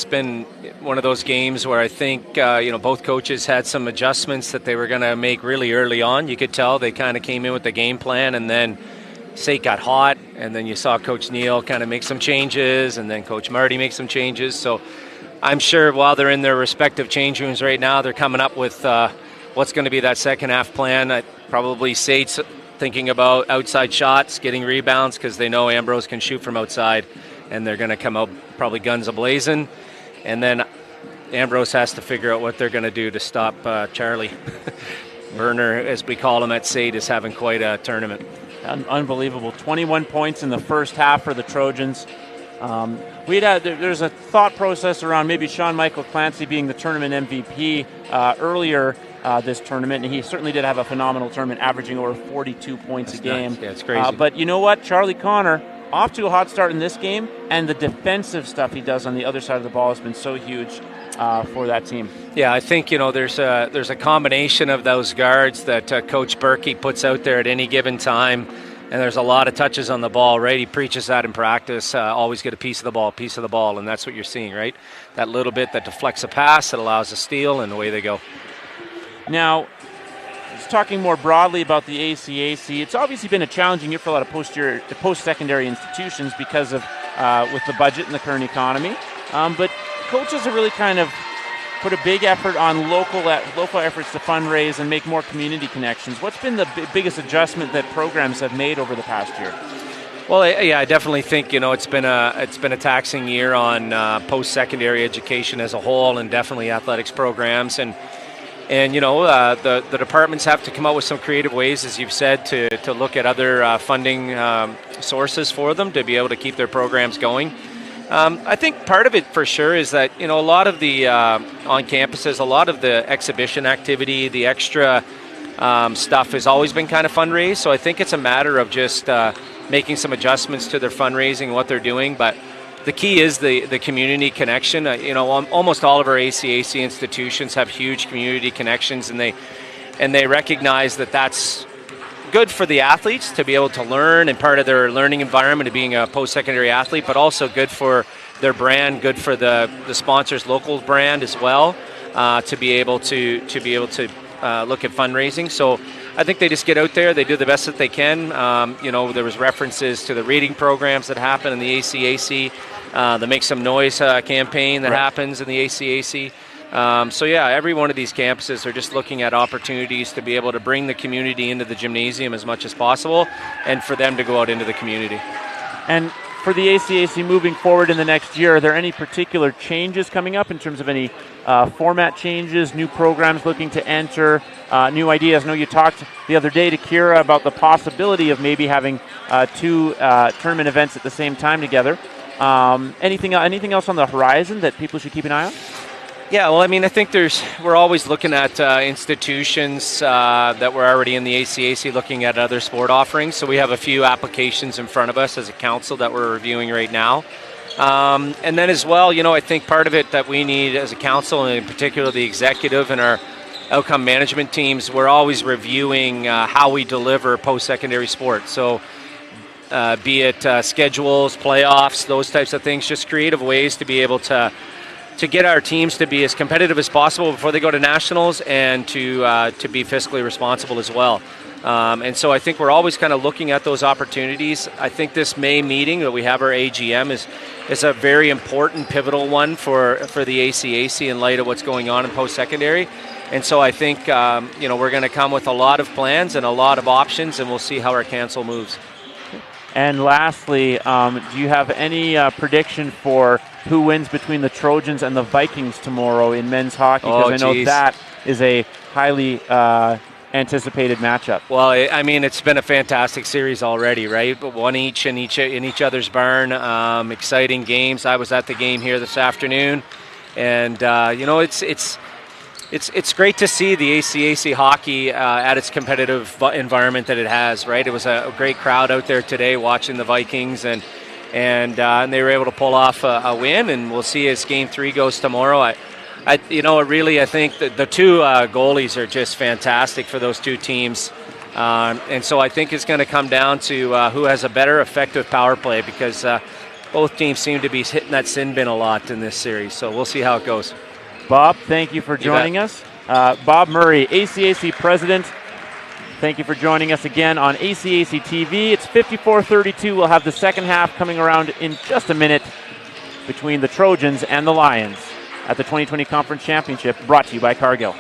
been one of those games where I think, both coaches had some adjustments that they were going to make really early on. You could tell they kind of came in with the game plan, and then SAIT got hot, and then you saw Coach Neal kind of make some changes, and then Coach Marty make some changes. So I'm sure while they're in their respective change rooms right now, they're coming up with what's going to be that second half plan. Probably SAIT's thinking about outside shots, getting rebounds, because they know Ambrose can shoot from outside, and they're going to come out probably guns a-blazing. And then Ambrose has to figure out what they're going to do to stop Charlie. Werner, as we call him at SAIT, is having quite a tournament. Unbelievable. 21 points in the first half for the Trojans. There's a thought process around maybe Sean Michael Clancy being the tournament MVP earlier. this tournament, and he certainly did have a phenomenal tournament, averaging over 42 points a game. Nice. Yeah, it's crazy. But you know what? Charlie Connor, off to a hot start in this game, and the defensive stuff he does on the other side of the ball has been so huge for that team. Yeah, I think, there's a combination of those guards that Coach Berkey puts out there at any given time, and there's a lot of touches on the ball, right? He preaches that in practice, always get a piece of the ball, and that's what you're seeing, right? That little bit that deflects a pass, that allows a steal, and away they go. Now, just talking more broadly about the ACAC, it's obviously been a challenging year for a lot of post-secondary institutions because of with the budget and the current economy. But coaches have really kind of put a big effort on local efforts to fundraise and make more community connections. What's been the biggest adjustment that programs have made over the past year? Well, yeah, I definitely think it's been a taxing year on post-secondary education as a whole, and definitely athletics programs, and the departments have to come up with some creative ways, as you've said, to look at other funding sources for them to be able to keep their programs going. I think part of it for sure is that a lot of the on campuses, a lot of the exhibition activity, the extra stuff has always been kind of fundraised. So I think it's a matter of just making some adjustments to their fundraising and what they're doing, but the key is the community connection. Almost all of our ACAC institutions have huge community connections, and they recognize that that's good for the athletes to be able to learn and part of their learning environment of being a post-secondary athlete, but also good for their brand, good for the sponsor's local brand as well, to be able to look at fundraising. So I think they just get out there, they do the best that they can. There was references to the reading programs that happen in the ACAC, the Make Some Noise campaign that happens in the ACAC. Every one of these campuses are just looking at opportunities to be able to bring the community into the gymnasium as much as possible, and for them to go out into the community. And for the ACAC moving forward in the next year, are there any particular changes coming up in terms of any format changes, new programs looking to enter, new ideas? I know you talked the other day to Kira about the possibility of maybe having two tournament events at the same time together. Anything else on the horizon that people should keep an eye on? Yeah, well, I think we're always looking at institutions that were already in the ACAC looking at other sport offerings. So we have a few applications in front of us as a council that we're reviewing right now. And then as well, I think part of it that we need as a council, and in particular the executive and our outcome management teams, we're always reviewing how we deliver post-secondary sports. So be it schedules, playoffs, those types of things, just creative ways to be able to get our teams to be as competitive as possible before they go to nationals, and to be fiscally responsible as well. And so I think we're always kind of looking at those opportunities. I think this May meeting that we have, our AGM, is a very important, pivotal one for the ACAC in light of what's going on in post-secondary. And so I think we're going to come with a lot of plans and a lot of options, and we'll see how our council moves. And lastly, do you have any prediction for who wins between the Trojans and the Vikings tomorrow in men's hockey? Because I know that is a highly anticipated matchup. Well, it's been a fantastic series already, right? But one each in each other's barn. Exciting games. I was at the game here this afternoon, and it's great to see the ACAC hockey at its competitive environment that it has, right? It was a great crowd out there today watching the Vikings, and they were able to pull off a win, and we'll see as Game 3 goes tomorrow. I think that the two goalies are just fantastic for those two teams, and so I think it's going to come down to who has a better effective power play, because both teams seem to be hitting that sin bin a lot in this series, so we'll see how it goes. Bob, thank you for joining us. Bob Murray, ACAC president, thank you for joining us again on ACAC TV. It's 54-32. We'll have the second half coming around in just a minute between the Trojans and the Lions at the 2020 Conference Championship, brought to you by Cargill.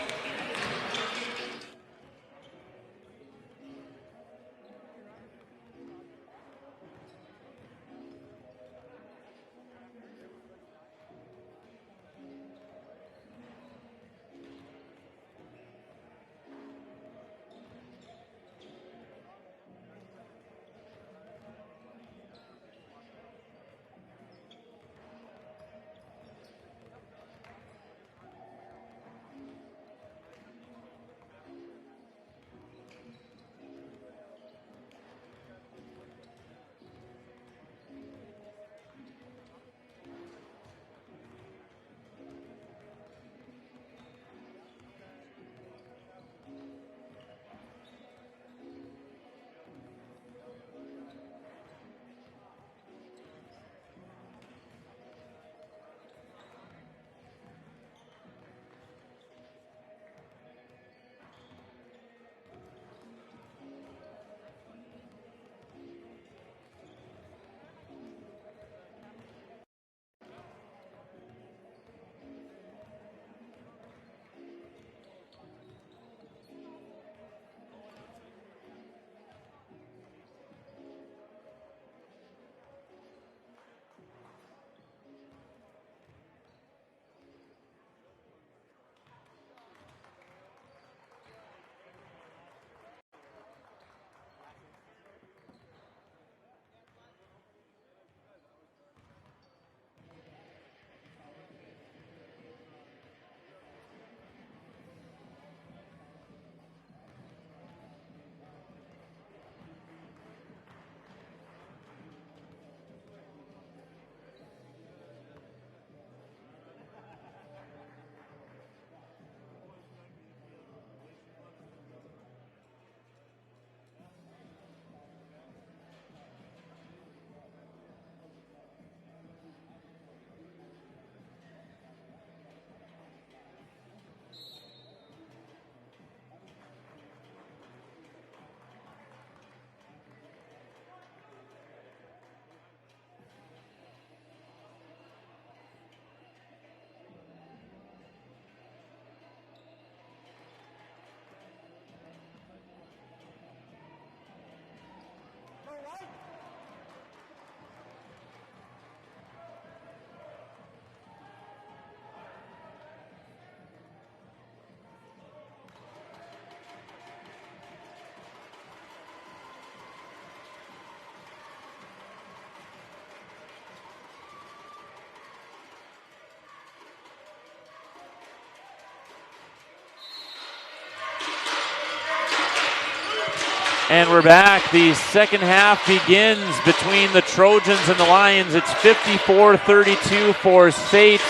And we're back. The second half begins between the Trojans and the Lions. It's 54-32 for SAIT.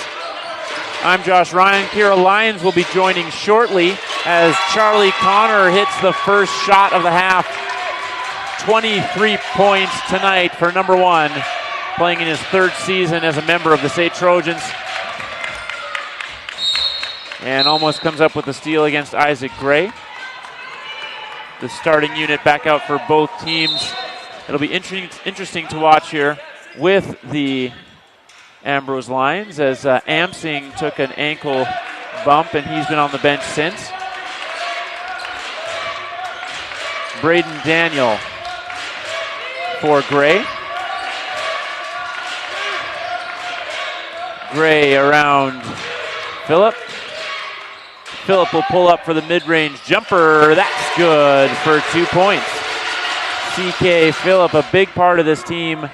I'm Josh Ryan. Kira Lyons will be joining shortly as Charlie Connor hits the first shot of the half. 23 points tonight for number one, playing in his third season as a member of the SAIT Trojans. And almost comes up with a steal against Isaac Gray. The starting unit back out for both teams. It'll be interesting to watch here with the Ambrose Lions as Amsing took an ankle bump and he's been on the bench since. Braden Daniel for Gray. Gray around Phillip. Phillip will pull up for the mid-range jumper. That's good for 2 points. CK Phillip, a big part of this team,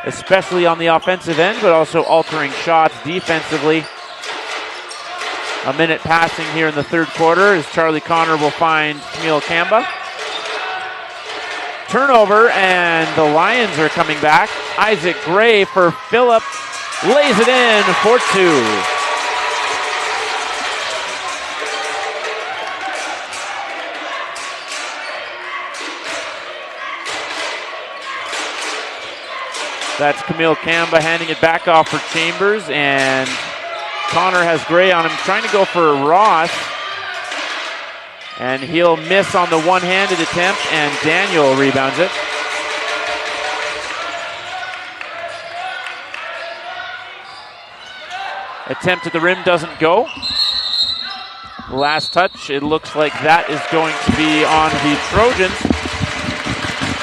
especially on the offensive end, but also altering shots defensively. A minute passing here in the third quarter as Charlie Connor will find Camille Kamba. Turnover, and the Lions are coming back. Isaac Gray for Phillip. Lays it in for 2. That's Camille Kamba handing it back off for Chambers, and Connor has Gray on him, trying to go for Ross. And he'll miss on the one-handed attempt, and Daniel rebounds it. Attempt at the rim doesn't go. Last touch, it looks like that is going to be on the Trojans.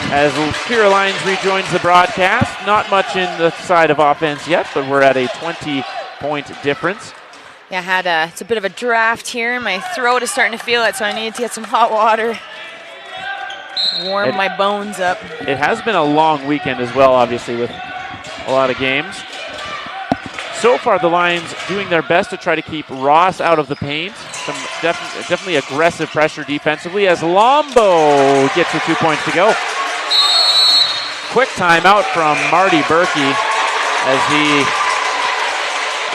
As Kira Lyons rejoins the broadcast, not much in the side of offense yet, but we're at a 20-point difference. Yeah, it's a bit of a draft here. My throat is starting to feel it, so I need to get some hot water. Warm my bones up. It has been a long weekend as well, obviously, with a lot of games. So far, the Lions doing their best to try to keep Ross out of the paint. Some definitely aggressive pressure defensively as Lombo gets the 2 points to go. Quick timeout from Marty Berkey as he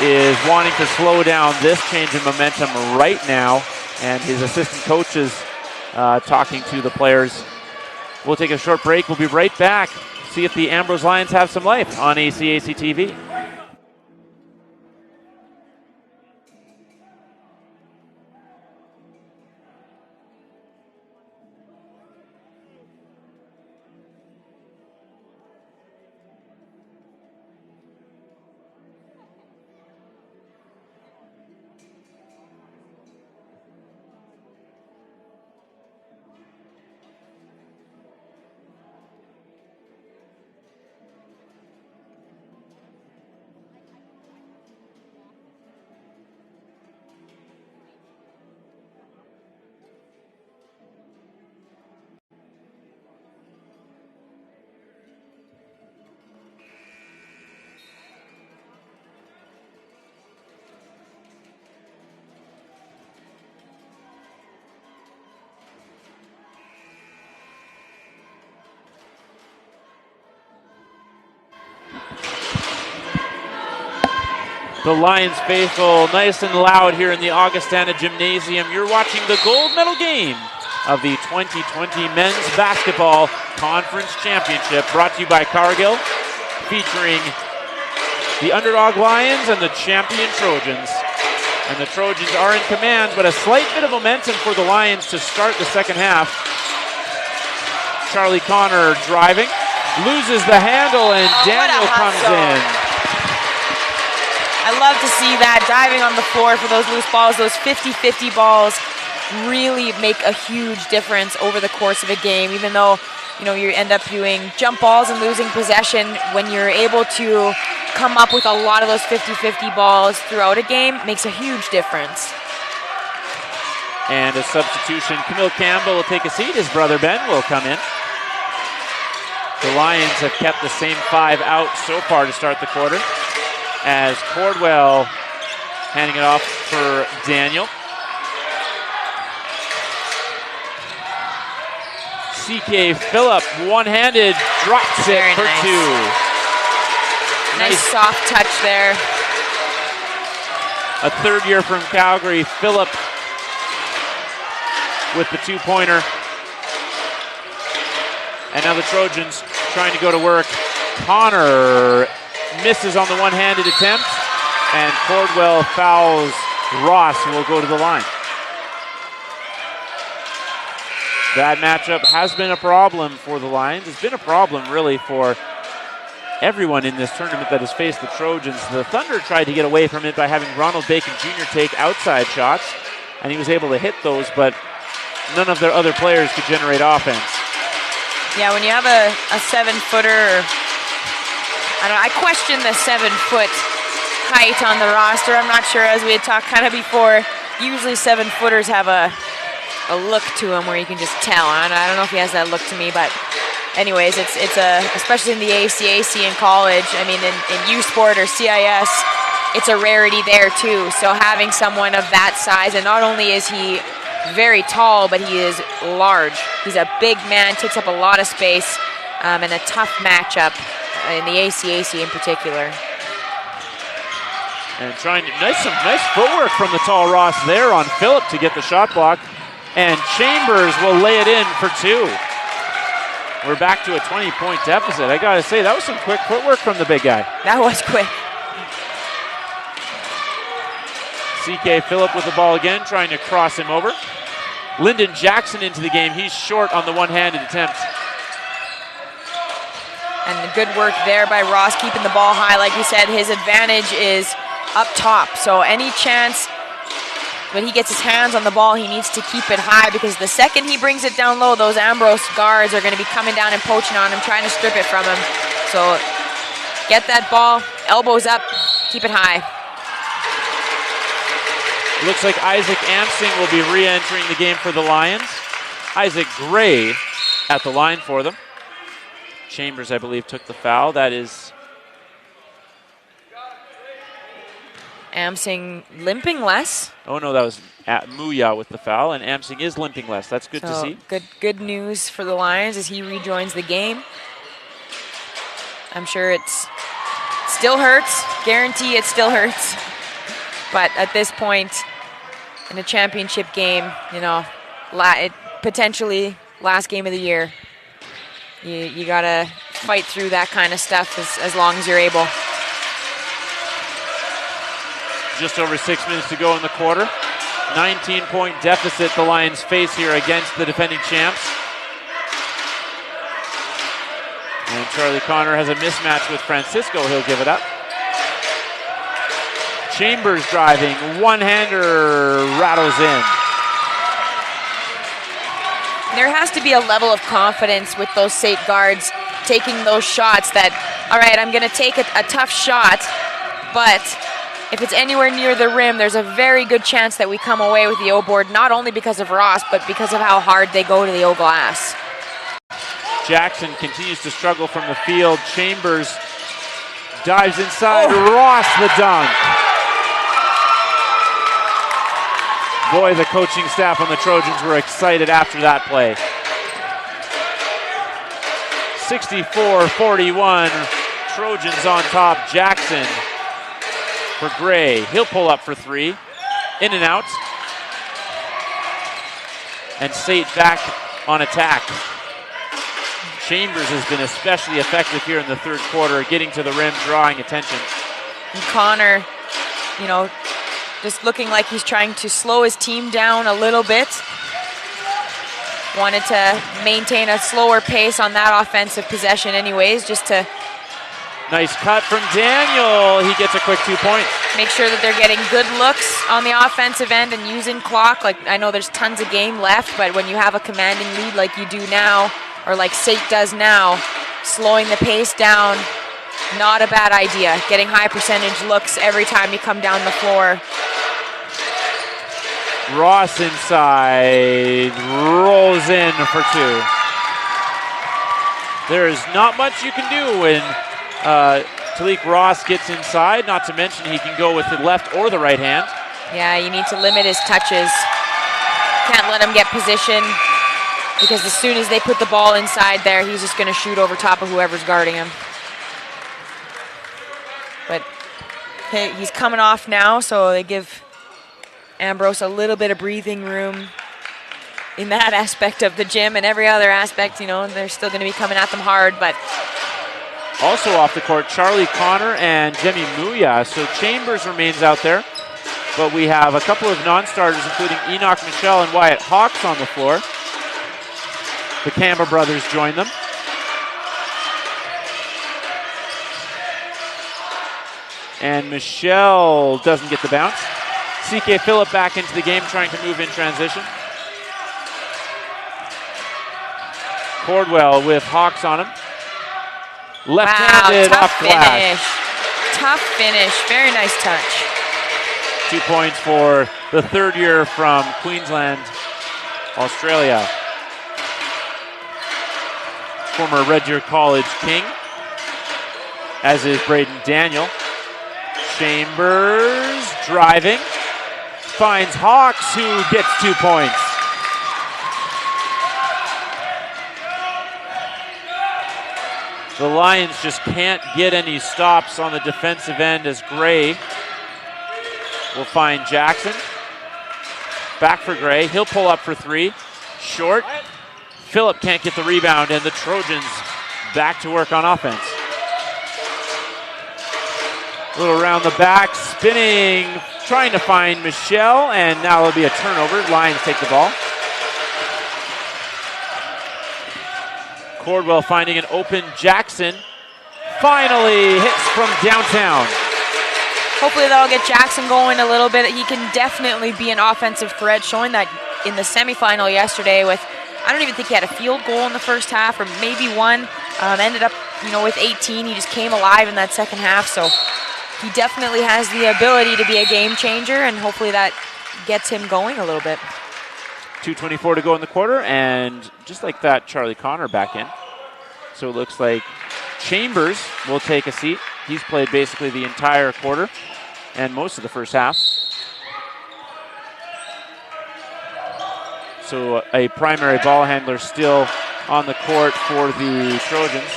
is wanting to slow down this change in momentum right now, and his assistant coach is talking to the players. We'll take a short break. We'll be right back. See if the Ambrose Lions have some life on ACAC TV. The Lions faithful nice and loud here in the Augustana Gymnasium. You're watching the gold medal game of the 2020 Men's Basketball Conference Championship, brought to you by Cargill, featuring the underdog Lions and the champion Trojans. And the Trojans are in command, but a slight bit of momentum for the Lions to start the second half. Charlie Connor driving, loses the handle, and Daniel comes in. I love to see that, diving on the floor for those loose balls. Those 50-50 balls really make a huge difference over the course of a game. Even though, you end up doing jump balls and losing possession, when you're able to come up with a lot of those 50-50 balls throughout a game, makes a huge difference. And a substitution. Camille Campbell will take a seat. His brother Ben will come in. The Lions have kept the same 5 out so far to start the quarter, as Cordwell handing it off for Daniel. CK Phillip, one-handed, drops it Very for nice. 2. Nice soft touch there. A third year from Calgary, Phillip with the two-pointer. And now the Trojans trying to go to work. Connor misses on the one-handed attempt, and Cordwell fouls Ross, who will go to the line. That matchup has been a problem for the Lions. It's been a problem, really, for everyone in this tournament that has faced the Trojans. The Thunder tried to get away from it by having Ronald Bacon Jr. take outside shots, and he was able to hit those, but none of their other players could generate offense. Yeah, when you have a 7-footer, I question the 7-foot height on the roster. I'm not sure, as we had talked kind of before. Usually 7-footers have a look to him where you can just tell. I don't know if he has that look to me, but anyways, it's especially in the ACAC in college. I mean, in U Sport or CIS, it's a rarity there too. So having someone of that size, and not only is he very tall, but he is large. He's a big man, takes up a lot of space, and a tough matchup in the ACAC in particular. And trying to, some nice footwork from the tall Ross there on Phillip to get the shot block. And Chambers will lay it in for 2. We're back to a 20-point deficit. I gotta say, that was some quick footwork from the big guy. That was quick. CK Phillip with the ball again, trying to cross him over. Lyndon Jackson into the game. He's short on the one-handed attempt. And the good work there by Ross, keeping the ball high. Like you said, his advantage is up top. So any chance when he gets his hands on the ball, he needs to keep it high, because the second he brings it down low, those Ambrose guards are going to be coming down and poaching on him, trying to strip it from him. So get that ball, elbows up, keep it high. It looks like Isaac Amsing will be re-entering the game for the Lions. Isaac Gray at the line for them. Chambers, I believe, took the foul. That is Amsing limping less. Oh no, that was at Muya with the foul, and Amsing is limping less. That's good to see. Good news for the Lions as he rejoins the game. I'm sure it still hurts. Guarantee it still hurts. But at this point in a championship game, potentially last game of the year, you gotta fight through that kind of stuff as long as you're able. Just over 6 minutes to go in the quarter. 19-point deficit the Lions face here against the defending champs. And Charlie Connor has a mismatch with Francisco. He'll give it up. Chambers driving, one-hander rattles in. There has to be a level of confidence with those SAIT guards taking those shots that, all right, I'm going to take a tough shot, but if it's anywhere near the rim, there's a very good chance that we come away with the O board, not only because of Ross, but because of how hard they go to the O glass. Jackson continues to struggle from the field. Chambers dives inside. Ross the dunk. Boy, the coaching staff on the Trojans were excited after that play. 64-41, Trojans on top. Jackson for Gray. He'll pull up for 3. In and out. And SAIT back on attack. Chambers has been especially effective here in the third quarter, getting to the rim, drawing attention. And Connor, just looking like he's trying to slow his team down a little bit. Wanted to maintain a slower pace on that offensive possession anyways, just to nice cut from Daniel. He gets a quick 2 points. make sure that they're getting good looks on the offensive end and using clock. Like, I know there's tons of game left, but when you have a commanding lead like you do now, or like SAIT does now, slowing the pace down, not a bad idea. Getting high percentage looks every time you come down the floor. Ross inside, rolls in for 2. There is not much you can do when Talik Ross gets inside, not to mention he can go with the left or the right hand. Yeah, you need to limit his touches. Can't let him get position. because as soon as they put the ball inside there, he's just going to shoot over top of whoever's guarding him. But hey, he's coming off now, so they give Ambrose a little bit of breathing room in that aspect of the gym, and every other aspect, you know, they're still going to be coming at them hard. But also off the court, Charlie Connor and Jemmy Muya. So Chambers remains out there, but we have a couple of non-starters, including Enoch Michelle and Wyatt Hawks on the floor. The Kamba brothers join them. And Michelle doesn't get the bounce. CK Phillip back into the game, trying to move in transition. Cordwell with Hawks on him. Left-handed off glass. Tough finish. Very nice touch. 2 points for the third year from Queensland, Australia. Former Red Deer College King, as is Braden Daniel. Chambers driving. Finds Hawks, who gets 2 points. The Lions just can't get any stops on the defensive end as Gray will find Jackson. Back for Gray. He'll pull up for three. Short. Phillip can't get the rebound, and the Trojans back to work on offense. A little around the back, spinning, trying to find Michelle, and now it'll be a turnover. Lions take the ball. Cordwell finding an open Jackson. Finally hits from downtown. Hopefully that'll get Jackson going a little bit. He can definitely be an offensive threat, showing that in the semifinal yesterday with, I don't even think he had a field goal in the first half, or maybe one. Ended up, with 18. He just came alive in that second half, so he definitely has the ability to be a game changer, and hopefully that gets him going a little bit. 2:24 to go in the quarter, and just like that, Charlie Connor back in. So it looks like Chambers will take a seat. He's played basically the entire quarter and most of the first half. So a primary ball handler still on the court for the Trojans.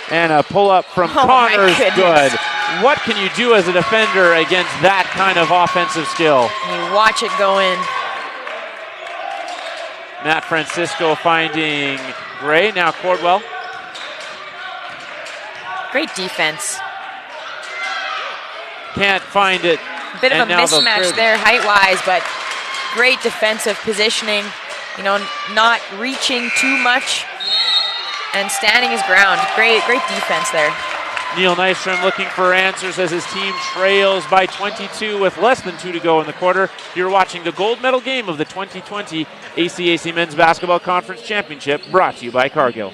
And a pull-up from Connor is good. What can you do as a defender against that kind of offensive skill? You watch it go in. Matt Francisco finding Gray, now Cordwell. Great defense. Can't find it. Bit of a mismatch there height-wise, but great defensive positioning. Not reaching too much and standing his ground. Great defense there. Neil Nystrom looking for answers as his team trails by 22 with less than 2 to go in the quarter. You're watching the gold medal game of the 2020 ACAC Men's Basketball Conference Championship, brought to you by Cargill.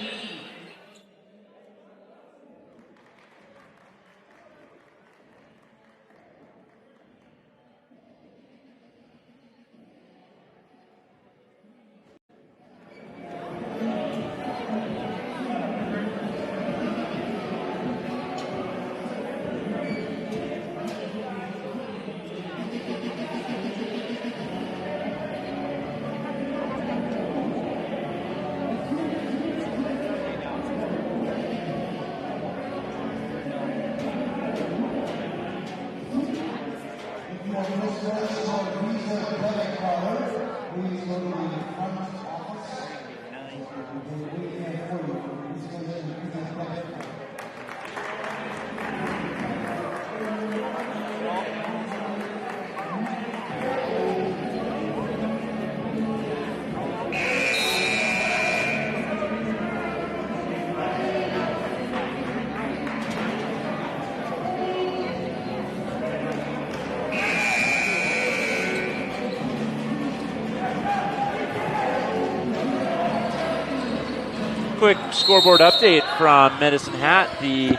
Quick scoreboard update from Medicine Hat. The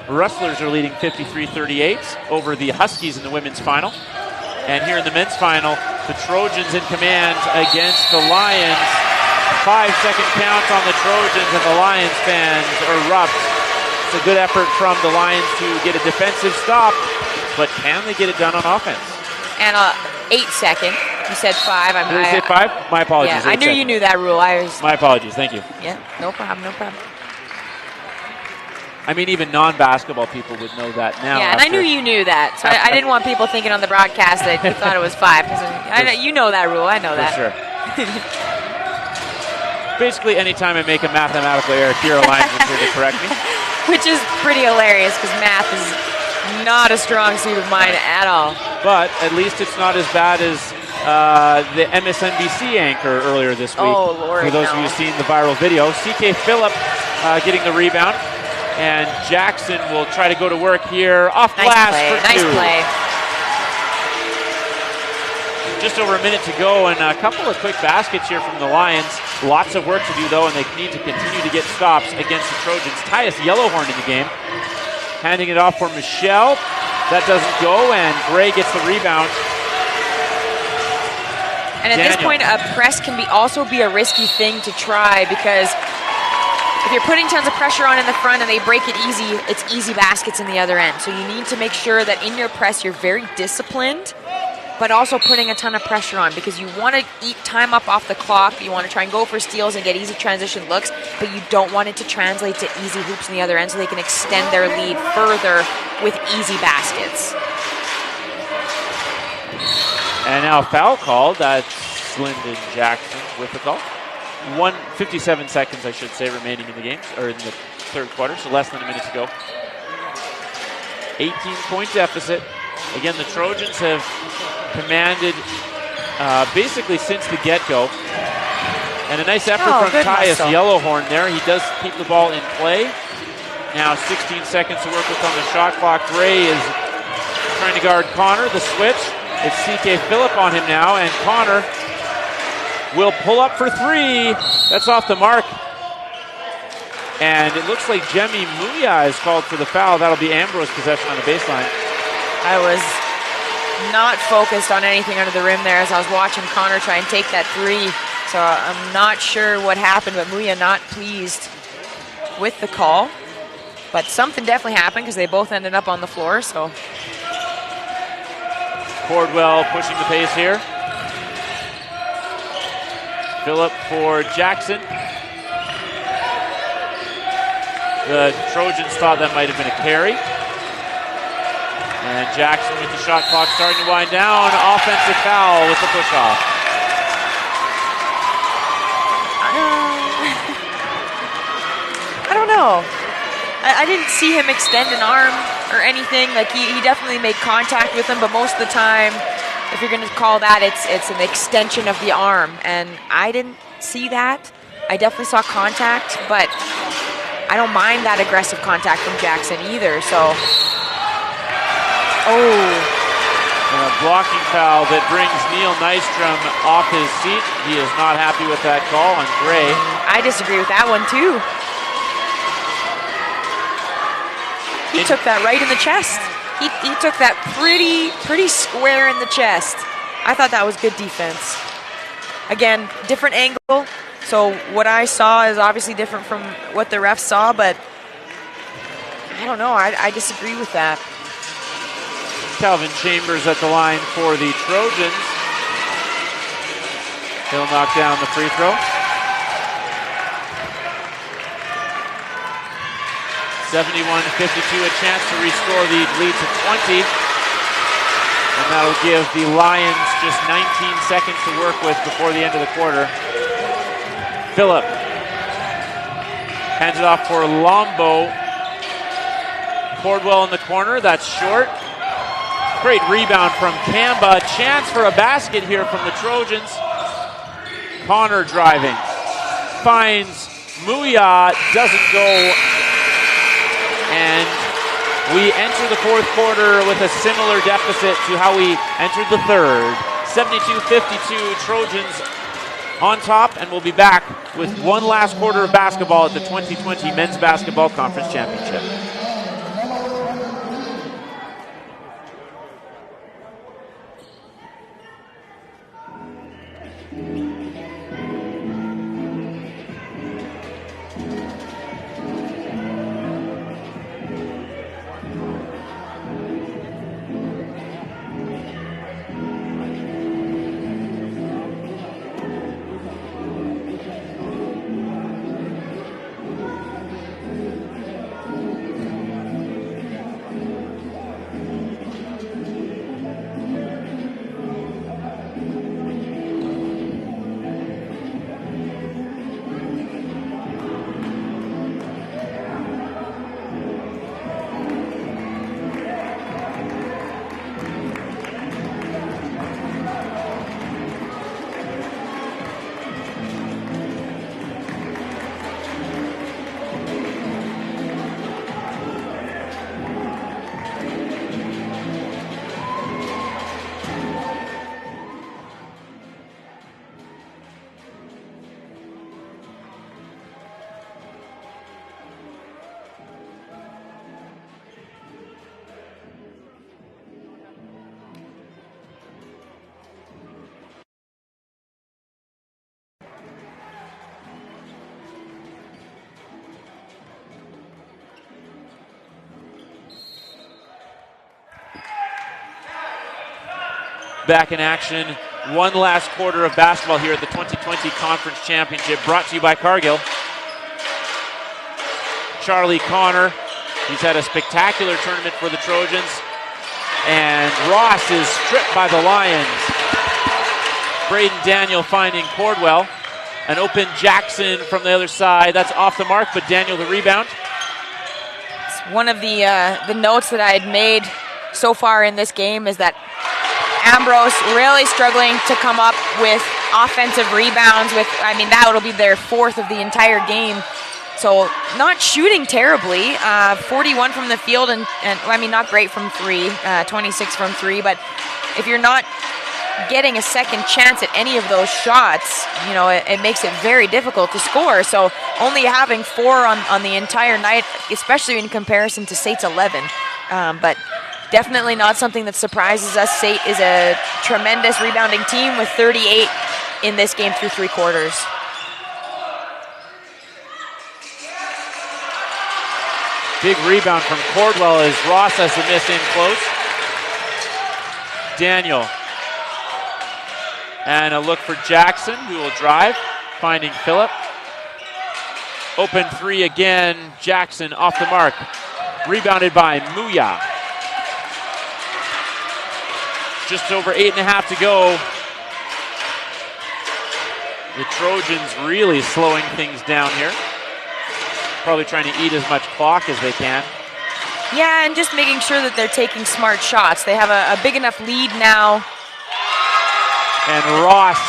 Rustlers are leading 53-38 over the Huskies in the women's final. And here in the men's final, the Trojans in command against the Lions. 5-second count on the Trojans, and the Lions fans erupt. It's a good effort from the Lions to get a defensive stop, but can they get it done on offense? And 8-second. You said 5. Did I say 5? My apologies. Yeah, I knew you knew that rule. My apologies. Thank you. Yeah, no problem, no problem. I mean, even non-basketball people would know that now. Yeah, and I knew you knew that, so I didn't want people thinking on the broadcast that you thought it was 5. You know that rule. I know that. For sure. Basically, anytime I make a mathematical error, Kira Lyons is here to correct me. Which is pretty hilarious because math is not a strong suit of mine at all. But at least it's not as bad as the MSNBC anchor earlier this week. Oh, Lord, for those of you who've seen the viral video, CK Phillip getting the rebound. And Jackson will try to go to work here. Off glass for 2. Nice play. Just over a minute to go, and a couple of quick baskets here from the Lions. Lots of work to do, though, and they need to continue to get stops against the Trojans. Tyus Yellowhorn in the game. Handing it off for Michelle. That doesn't go, and Gray gets the rebound. And at this point, a press can also be a risky thing to try because if you're putting tons of pressure on in the front and they break it easy, it's easy baskets in the other end. So you need to make sure that in your press you're very disciplined, but also putting a ton of pressure on because you want to eat time up off the clock. You want to try and go for steals and get easy transition looks, but you don't want it to translate to easy hoops in the other end so they can extend their lead further with easy baskets. And now foul called. That's Lyndon Jackson with the call. 57 seconds, I should say, remaining in the game, or in the third quarter, so less than a minute to go. 18-point deficit. Again, the Trojans have commanded basically since the get-go. And a nice effort from Tyus Yellowhorn there. He does keep the ball in play. Now 16 seconds to work with on the shot clock. Gray is trying to guard Connor. The switch. It's CK Phillip on him now, and Connor will pull up for 3. That's off the mark. And it looks like Jemmy Muya is called for the foul. That'll be Ambrose possession on the baseline. I was not focused on anything under the rim there as I was watching Connor try and take that 3. So I'm not sure what happened, but Muya not pleased with the call. But something definitely happened because they both ended up on the floor. So Cordwell pushing the pace here. Phillip for Jackson. The Trojans thought that might have been a carry. And Jackson with the shot clock starting to wind down. Offensive foul with the push-off. I don't know. I didn't see him extend an arm or anything. Like he definitely made contact with him, but most of the time, if you're going to call that, it's an extension of the arm. And I didn't see that. I definitely saw contact, but I don't mind that aggressive contact from Jackson either. So, And a blocking foul that brings Neil Nystrom off his seat. He is not happy with that call on Gray. I disagree with that one too. He took that right in the chest. He took that pretty square in the chest. I thought that was good defense. Again, different angle. So what I saw is obviously different from what the refs saw, but I don't know. I disagree with that. Calvin Chambers at the line for the Trojans. He'll knock down the free throw. 71-52, a chance to restore the lead to 20. And that'll give the Lions just 19 seconds to work with before the end of the quarter. Phillip hands it off for Lombo. Cordwell in the corner, that's short. Great rebound from Kamba. Chance for a basket here from the Trojans. Connor driving. Finds Muya, doesn't go. And we enter the fourth quarter with a similar deficit to how we entered the third. 72-52, Trojans on top, and we'll be back with one last quarter of basketball at the 2020 Men's Basketball Conference Championship. back in action. One last quarter of basketball here at the 2020 Conference Championship, brought to you by Cargill. Charlie Connor, he's had a spectacular tournament for the Trojans. And Ross is stripped by the Lions. Braden Daniel finding Cordwell. An open Jackson from the other side. That's off the mark, but Daniel the rebound. It's one of the notes that I had made so far in this game is that Ambrose really struggling to come up with offensive rebounds. That will be their fourth of the entire game. So not shooting terribly. 41 from the field, and not great from three. 26 from three, but if you're not getting a second chance at any of those shots, it makes it very difficult to score. So only having 4 on the entire night, especially in comparison to SAIT's 11. But definitely not something that surprises us. SAIT is a tremendous rebounding team with 38 in this game through 3 quarters. Big rebound from Cordwell as Ross has the miss in close. Daniel. And a look for Jackson, who will drive, finding Phillip. Open 3 again. Jackson off the mark. Rebounded by Muya. Just over 8.5 to go. The Trojans really slowing things down here. Probably trying to eat as much clock as they can. Yeah, and just making sure that they're taking smart shots. They have a big enough lead now. And Ross,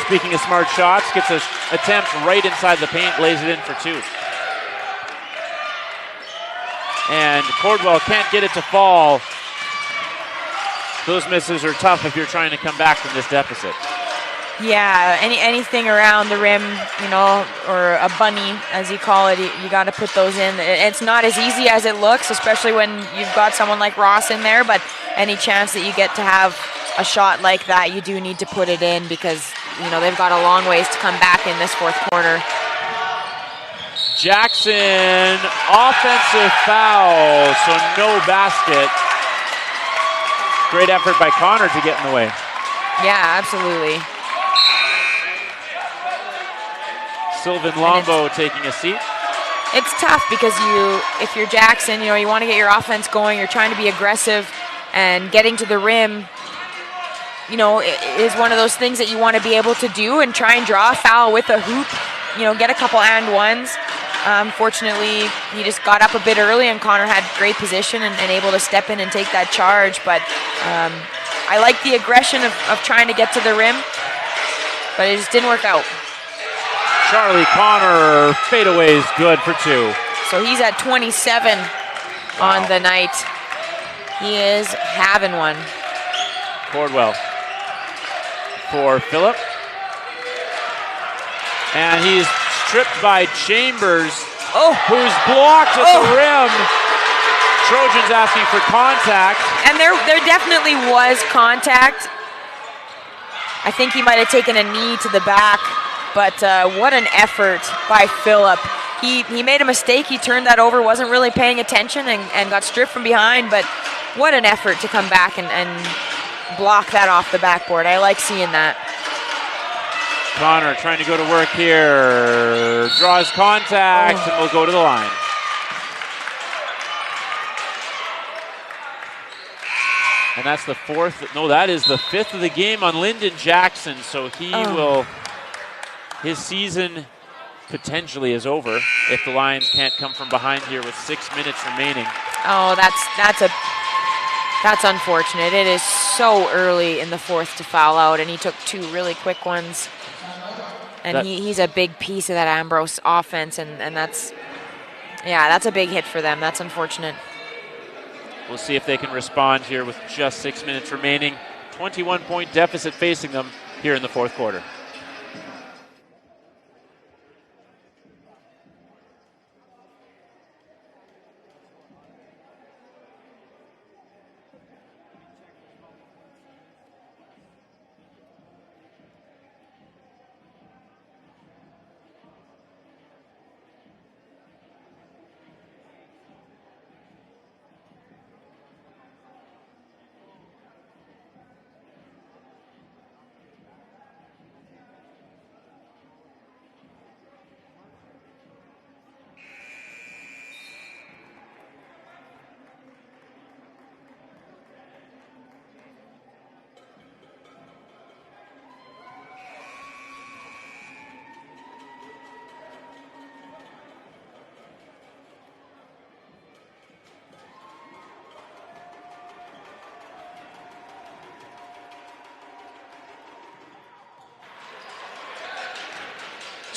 speaking of smart shots, gets an attempt right inside the paint, lays it in for 2. And Cordwell can't get it to fall. Those misses are tough if you're trying to come back from this deficit. Yeah, anything around the rim, or a bunny, as you call it, you got to put those in. It's not as easy as it looks, especially when you've got someone like Ross in there, but any chance that you get to have a shot like that, you do need to put it in because, they've got a long ways to come back in this fourth quarter. Jackson, offensive foul, so no basket. Great effort by Connor to get in the way. Yeah, absolutely. Sylvan Lombo taking a seat. It's tough because if you're Jackson, you want to get your offense going. You're trying to be aggressive, and getting to the rim, is one of those things that you want to be able to do and try and draw a foul with a hoop. Get a couple and ones. Fortunately, he just got up a bit early, and Connor had great position and able to step in and take that charge. But I like the aggression of trying to get to the rim, but it just didn't work out. Charlie Connor, fadeaway is good for 2. So he's at 27 on the night. He is having one. Cordwell for Phillip. And he's stripped by Chambers, who's blocked at the rim. Trojans asking for contact. And there definitely was contact. I think he might have taken a knee to the back. But what an effort by Phillip. He made a mistake. He turned that over, wasn't really paying attention, and got stripped from behind. But what an effort to come back and block that off the backboard. I like seeing that. Connor trying to go to work here. Draws contact and will go to the line. And that's the 4th. No, that is the 5th of the game on Lyndon Jackson. So he will... His season potentially is over if the Lions can't come from behind here with 6 minutes remaining. Oh, that's unfortunate. It is so early in the fourth to foul out, and he took 2 really quick ones. And he's a big piece of that Ambrose offense, and that's a big hit for them. That's unfortunate. We'll see if they can respond here with just 6 minutes remaining. 21-point deficit facing them here in the fourth quarter.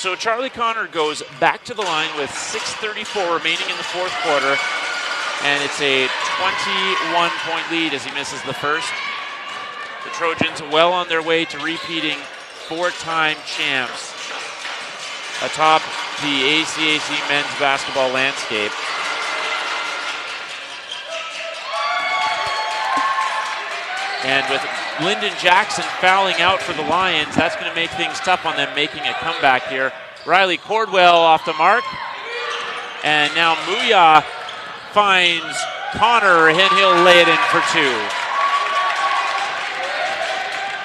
So Charlie Connor goes back to the line with 6:34 remaining in the fourth quarter, and it's a 21-point lead as he misses the first. The Trojans well on their way to repeating four-time champs atop the ACAC men's basketball landscape. And with Lyndon Jackson fouling out for the Lions, that's going to make things tough on them making a comeback here. Riley Cordwell off the mark. And now Muya finds Connor, and he'll lay it in for two.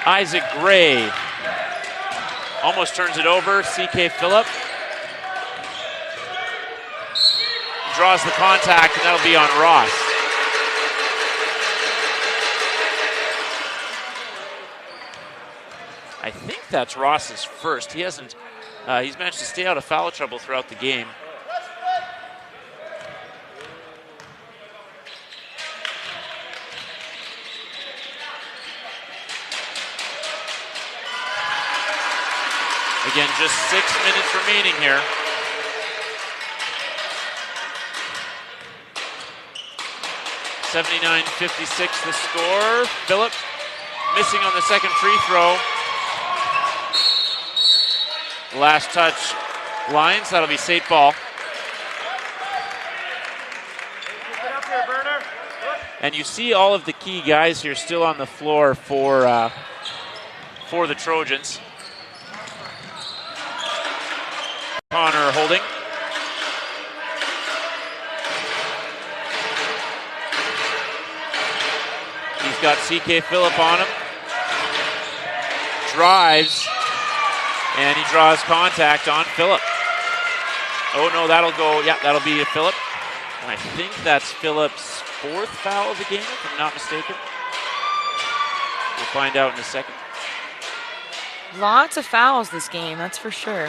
Isaac Gray almost turns it over. C.K. Phillip draws the contact, and that'll be on Ross. I think that's Ross's first. He hasn't, he's managed to stay out of foul trouble throughout the game. Again, just 6 minutes remaining here. $79-56 the score. Phillip missing on the second free throw. Last touch, Lions. That'll be SAIT ball. And you see all of the key guys here still on the floor for the Trojans. Connor holding. He's got C.K. Phillip on him. Drives. And he draws contact on Phillip. Oh no, that'll go, yeah, that'll be a Phillip. And I think that's Phillip's fourth foul of the game, if I'm not mistaken. We'll find out in a second. Lots of fouls this game, that's for sure.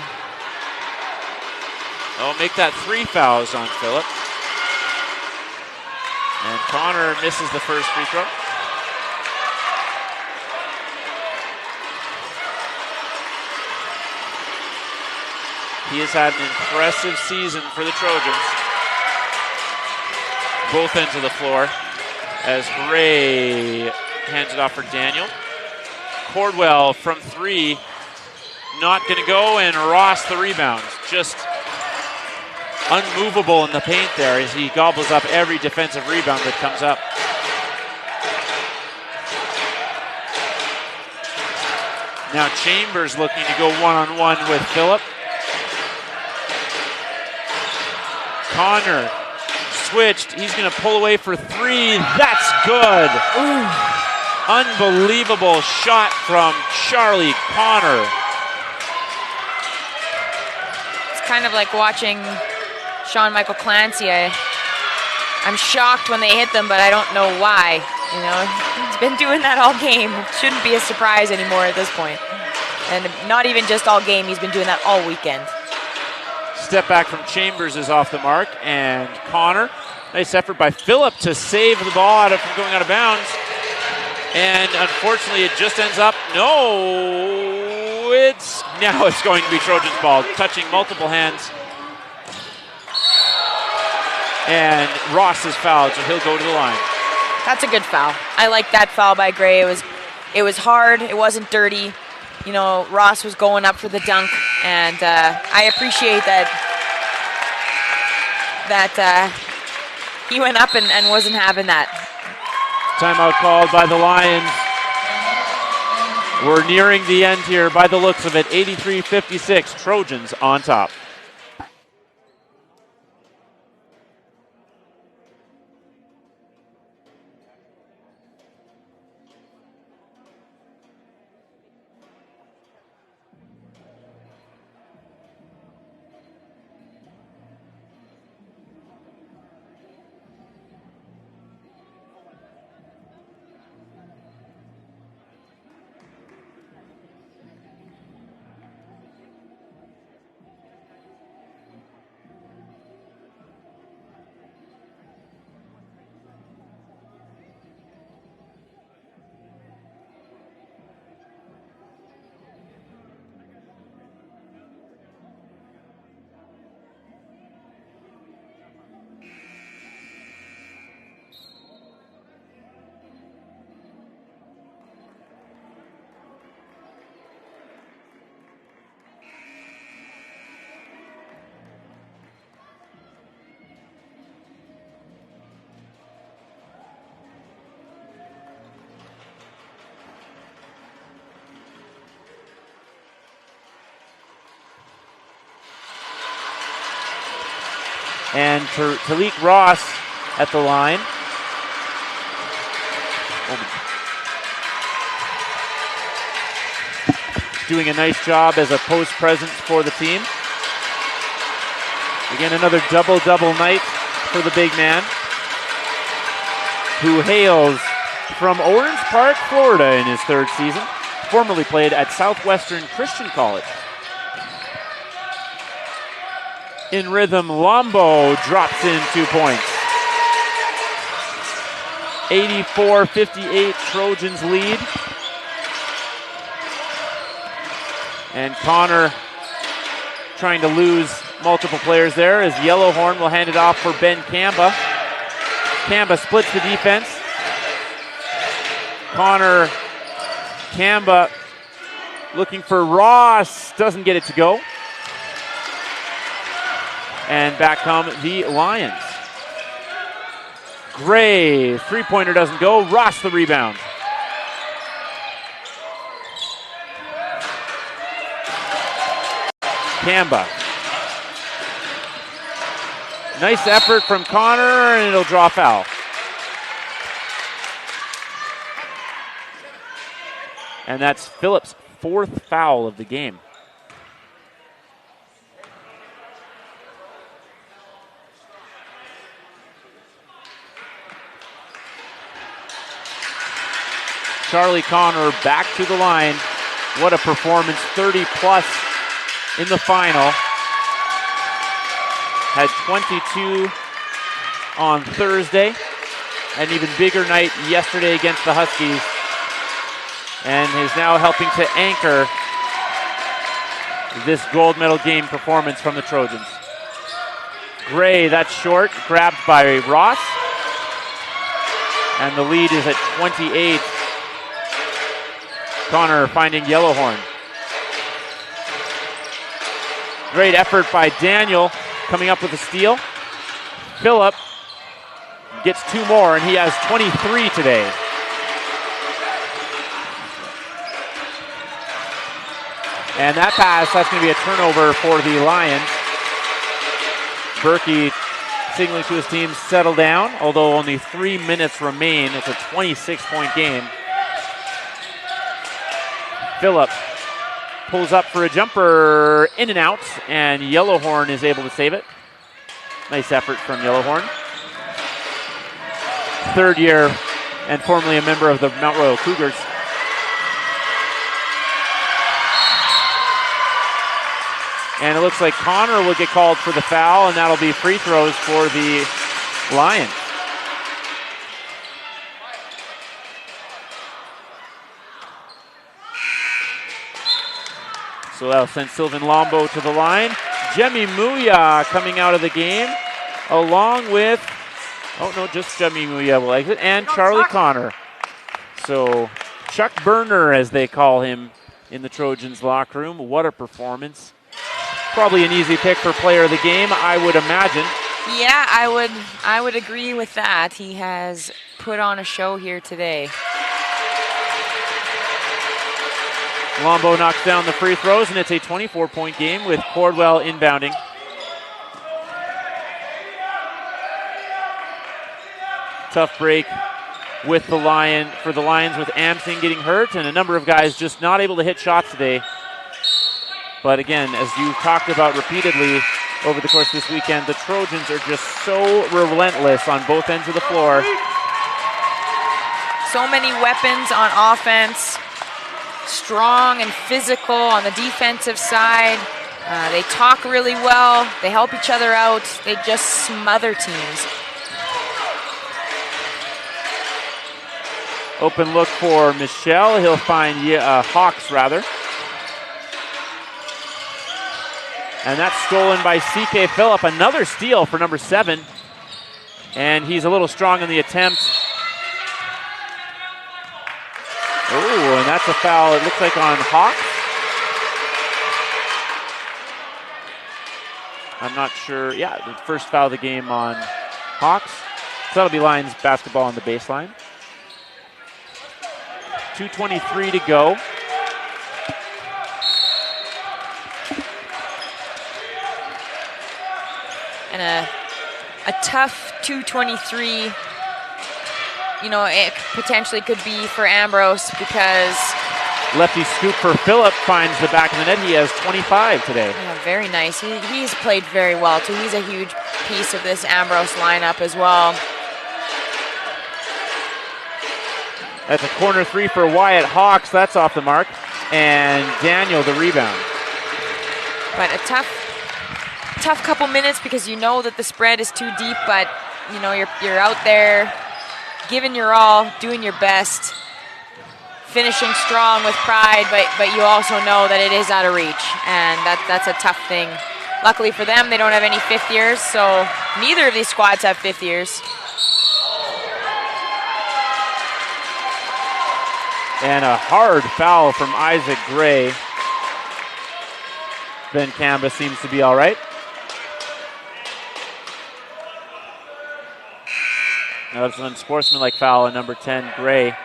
Oh, make that 3 fouls on Phillip. And Connor misses the first free throw. He has had an impressive season for the Trojans. Both ends of the floor as Gray hands it off for Daniel. Cordwell from 3, not going to go, and Ross the rebound. Just unmovable in the paint there as he gobbles up every defensive rebound that comes up. Now Chambers looking to go one-on-one with Phillip. Connor switched. He's going to pull away for 3. That's good. Ooh. Unbelievable shot from Charlie Connor. It's kind of like watching Sean Michael Clancy. I'm shocked when they hit them, but I don't know why. You know, he's been doing that all game. It shouldn't be a surprise anymore at this point. And not even just all game, he's been doing that all weekend. Step back from Chambers is off the mark, and Connor. Nice effort by Phillip to save the ball from going out of bounds. And unfortunately, it just ends up, now it's going to be Trojans ball, touching multiple hands. And Ross is fouled, so he'll go to the line. That's a good foul. I like that foul by Gray. It was hard. It wasn't dirty. You know, Ross was going up for the dunk, and I appreciate that he went up and wasn't having that. Timeout called by the Lions. We're nearing the end here by the looks of it. 83-56, Trojans on top. And Talik Ross at the line. Doing a nice job as a post presence for the team. Again, another double-double night for the big man, who hails from Orange Park, Florida in his third season. Formerly played at Southwestern Christian College. In rhythm, Lombo drops in 2 points. 84-58, Trojans lead. And Connor trying to lose multiple players there as Yellowhorn will hand it off for Ben Kamba. Kamba splits the defense. Connor, Kamba looking for Ross, doesn't get it to go. And back come the Lions. Gray, three-pointer doesn't go. Ross the rebound. Kamba. Nice effort from Connor, and it'll draw foul. And that's Phillips' fourth foul of the game. Charlie Connor back to the line. What a performance, 30 plus in the final. Had 22 on Thursday. An even bigger night yesterday against the Huskies. And is now helping to anchor this gold medal game performance from the Trojans. Gray, that's short, grabbed by Ross. And the lead is at 28. Connor finding Yellowhorn. Great effort by Daniel, coming up with a steal. Phillip gets two more, and he has 23 today. And that pass, that's going to be a turnover for the Lions. Berkey signaling to his team, settle down, although only 3 minutes remain. It's a 26-point game. Phillip pulls up for a jumper, in and out, and Yellowhorn is able to save it. Nice effort from Yellowhorn. Third year and formerly a member of the Mount Royal Cougars. And it looks like Connor will get called for the foul, and that'll be free throws for the Lions. So that'll send Sylvan Lombo to the line. Jemmy Muya coming out of the game, along with, just Jemmy Muya will exit, and Charlie Connor. So Chuck Burner, as they call him in the Trojans locker room. What a performance. Probably an easy pick for player of the game, I would imagine. Yeah, I would agree with that. He has put on a show here today. Lombo knocks down the free throws, and it's a 24-point game with Cordwell inbounding. Tough break with the Lions with Amsing getting hurt, and a number of guys just not able to hit shots today. But again, as you've talked about repeatedly over the course of this weekend, the Trojans are just so relentless on both ends of the floor. So many weapons on offense. Strong and physical on the defensive side. They talk really well. They help each other out. They just smother teams. Open look for Michelle. He'll find Hawks, rather. And that's stolen by C.K. Phillip. Another steal for number 7. And he's a little strong in the attempt. Oh, and that's a foul, it looks like, on Hawks. I'm not sure. Yeah, the first foul of the game on Hawks. So that'll be Lions basketball on the baseline. 2:23 to go. And a a tough 2:23. You know, it potentially could be for Ambrose because lefty scoop for Phillip finds the back of the net. He has 25 today. yeah, very nice. He's played very well too. He's a huge piece of this Ambrose lineup as well. That's a corner three for Wyatt Hawks. That's off the mark. And Daniel the rebound. But a tough couple minutes because you know that the spread is too deep, but you know you're out there giving your all, doing your best, finishing strong with pride, but you also know that it is out of reach, and that's a tough thing. Luckily for them, they don't have any fifth years, so neither of these squads have fifth years. And a hard foul from Isaac Gray. Ben Camba seems to be all right. That's an unsportsmanlike foul on number 10, Gray.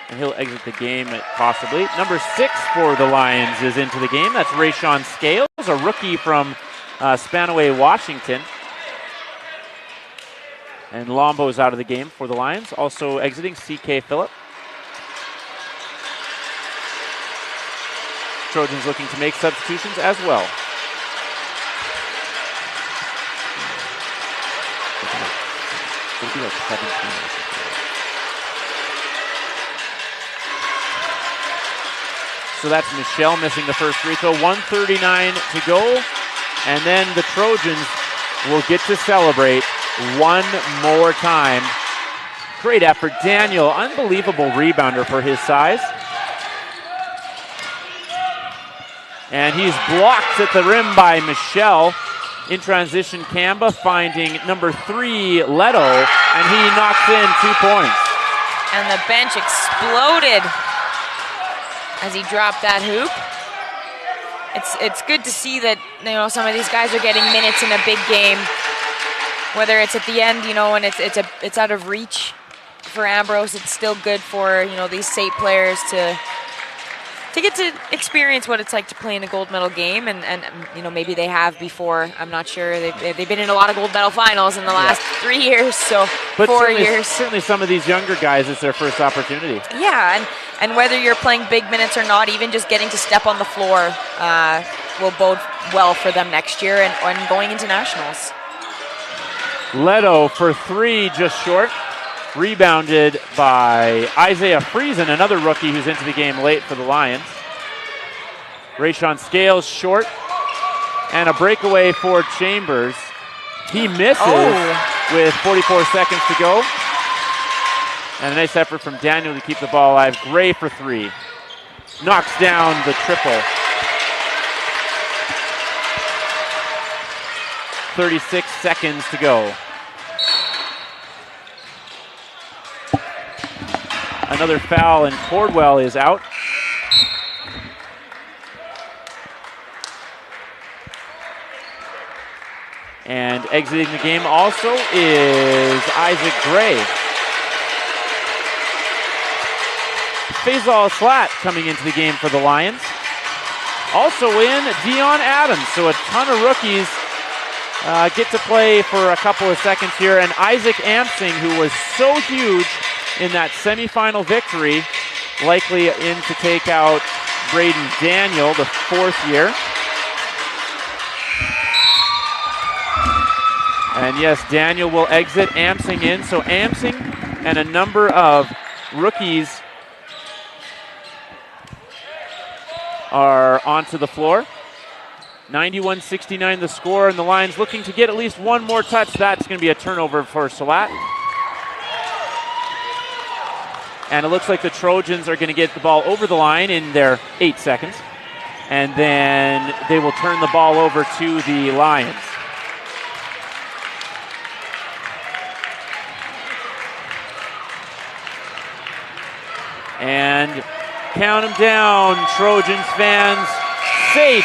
And he'll exit the game possibly. Number 6 for the Lions is into the game. That's Rayshawn Scales, a rookie from Spanaway, Washington. And Lombo's out of the game for the Lions. Also exiting, C.K. Phillip. Trojans looking to make substitutions as well. It'll be like 17. So that's Michelle missing the first free throw. 1:39 to go. And then the Trojans will get to celebrate one more time. Great effort. Daniel, unbelievable rebounder for his size. And he's blocked at the rim by Michelle. In transition, Camba finding number 3, Leto, and he knocks in 2 points. And the bench exploded as he dropped that hoop. It's good to see that, you know, some of these guys are getting minutes in a big game. Whether it's at the end, you know, and it's out of reach for Ambrose, it's still good for, you know, these SAIT players to get to experience what it's like to play in a gold medal game, and you know, maybe they have before. I'm not sure. They've been in a lot of gold medal finals in the last 3 years, so but 4 years. Certainly some of these younger guys, it's their first opportunity. Yeah, and whether you're playing big minutes or not, even just getting to step on the floor will bode well for them next year and going into nationals. Leto for 3, just short. Rebounded by Isaiah Friesen, another rookie who's into the game late for the Lions. Rayshawn Scales short. And a breakaway for Chambers. He misses with 44 seconds to go. And a nice effort from Daniel to keep the ball alive. Gray for 3. Knocks down the triple. 36 seconds to go. Another foul, and Cordwell is out. And exiting the game also is Isaac Gray. Faisal Slat coming into the game for the Lions. Also in Dion Adams, so a ton of rookies get to play for a couple of seconds here. And Isaac Amsing, who was so huge in that semifinal victory, likely in to take out Braden Daniel, the 4th year. And yes, Daniel will exit, Amsing in. So Amsing and a number of rookies are onto the floor. 91-69 the score, and the Lions looking to get at least one more touch. That's going to be a turnover for Salat. And it looks like the Trojans are going to get the ball over the line in their 8 seconds. And then they will turn the ball over to the Lions. And count them down, Trojans fans. SAIT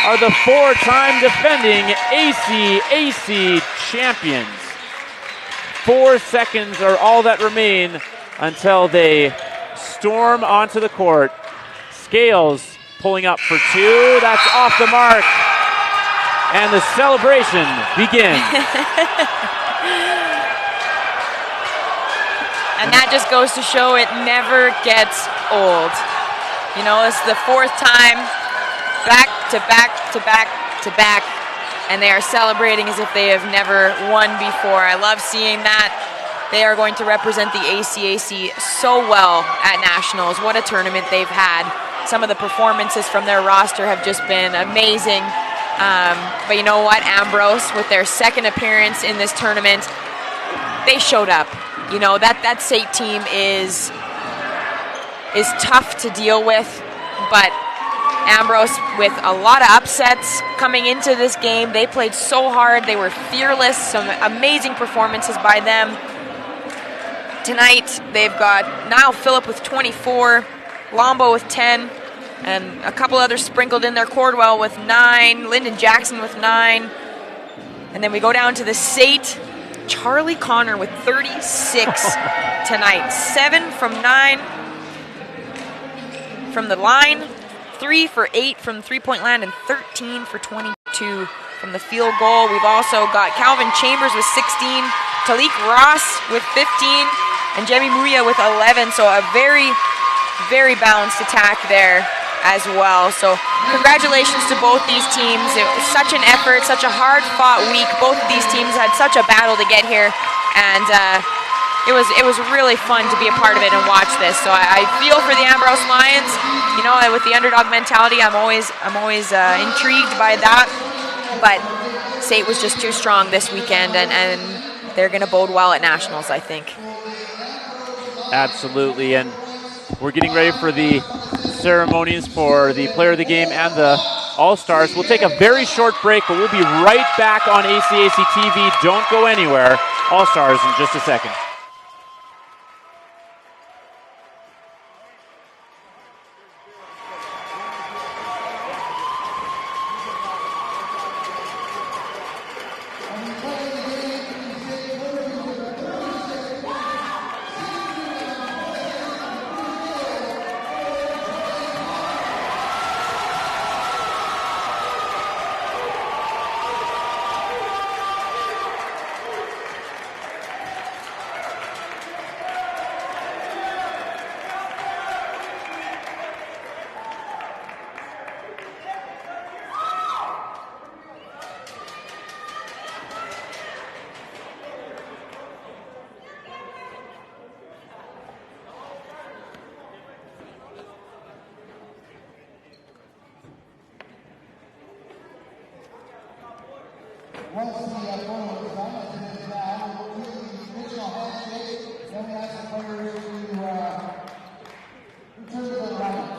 are the 4-time defending ACAC champions. 4 seconds are all that remain until they storm onto the court. Scales pulling up for 2. That's off the mark. and the celebration begins. And that just goes to show it never gets old. You know, it's the 4th time, back to back to back to back, and they are celebrating as if they have never won before. I love seeing that. They are going to represent the ACAC so well at Nationals. What a tournament they've had. Some of the performances from their roster have just been amazing. But you know what? Ambrose, with their 2nd appearance in this tournament, they showed up. You know, that SAIT team is tough to deal with, but Ambrose, with a lot of upsets coming into this game, they played so hard. They were fearless. Some amazing performances by them. Tonight, they've got Niall Phillip with 24, Lombo with 10, and a couple others sprinkled in there. Cordwell with 9, Lyndon Jackson with 9. And then we go down to the SAIT. Charlie Connor with 36 tonight. 7 from 9 from the line, 3 for 8 from the three-point line, and 13 for 22 from the field goal. We've also got Calvin Chambers with 16, Talik Ross with 15, and Jemmy Muya with 11. So a very, very balanced attack there as well. So congratulations to both these teams. It was such an effort, such a hard-fought week. Both of these teams had such a battle to get here, and it was really fun to be a part of it and watch this. So I feel for the Ambrose Lions. You know, with the underdog mentality, I'm always intrigued by that. But SAIT was just too strong this weekend, and they're going to bode well at Nationals, I think. Absolutely, and we're getting ready for the ceremonies for the Player of the Game and the All-Stars. We'll take a very short break, but we'll be right back on ACAC TV. Don't go anywhere. All-Stars in just a second. Once the opponent is done, as it is now, we'll do the initial handshake, then we ask the players to return to their rounds.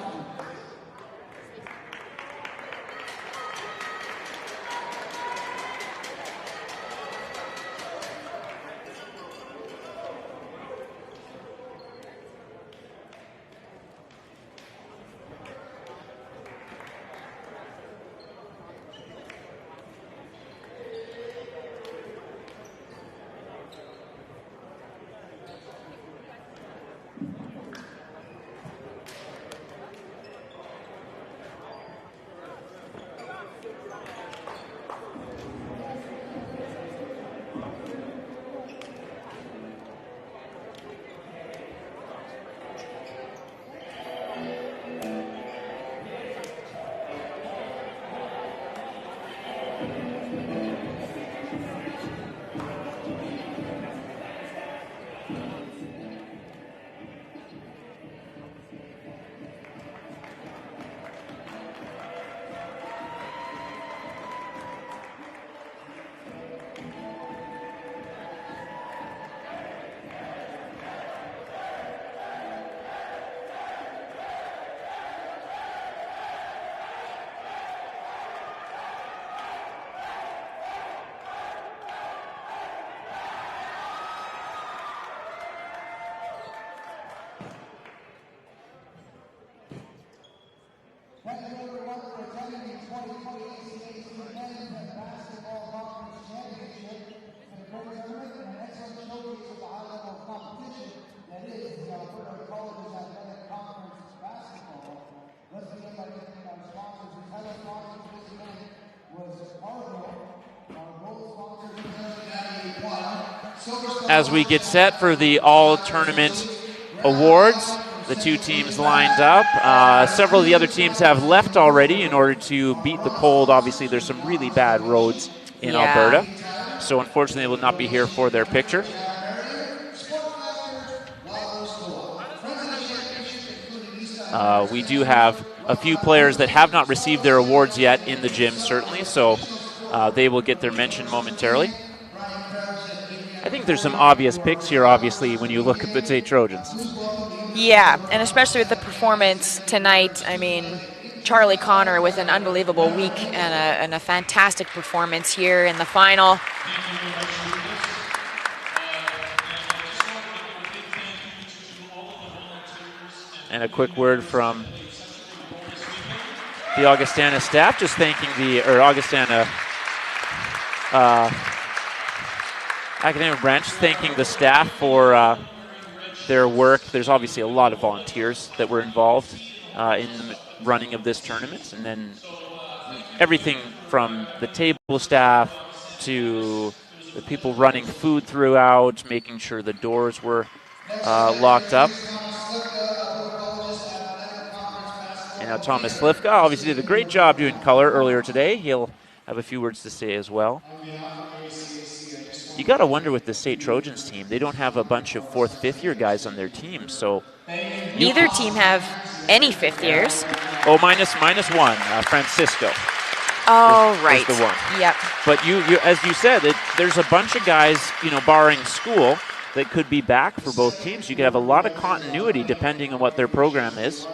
Thank you everyone for attending the 2020 ACAC Men's Basketball Conference Championship. It's been a great tournament and an excellent showcase of the high level of competition that is the Alberta Colleges Athletic Conference basketball. Let's begin by thanking our sponsors. The title sponsor for this event was As we get set for the all-tournament awards, the two teams lined up. Several of the other teams have left already in order to beat the cold. Obviously, there's some really bad roads in Alberta, so unfortunately they will not be here for their picture. We do have a few players that have not received their awards yet in the gym, certainly, so they will get their mention momentarily. I think there's some obvious picks here, obviously, when you look at the SAIT Trojans. Yeah, and especially with the performance tonight. I mean, Charlie Connor with an unbelievable week and a fantastic performance here in the final. And a quick word from the Augustana staff, just thanking Augustana academic branch, thanking the staff for their work. There's obviously a lot of volunteers that were involved in the running of this tournament, and then everything from the table staff to the people running food throughout, making sure the doors were locked up. And now Thomas Slifka obviously did a great job doing color earlier today. He'll have a few words to say as well. You got to wonder with the SAIT Trojans team, they don't have a bunch of fourth, fifth year guys on their team. So neither team have any fifth years. Oh, minus one, Francisco. Oh, right. Is the one. Yep. But you as you said, there's a bunch of guys, barring school, that could be back for both teams. You could have a lot of continuity depending on what their program is.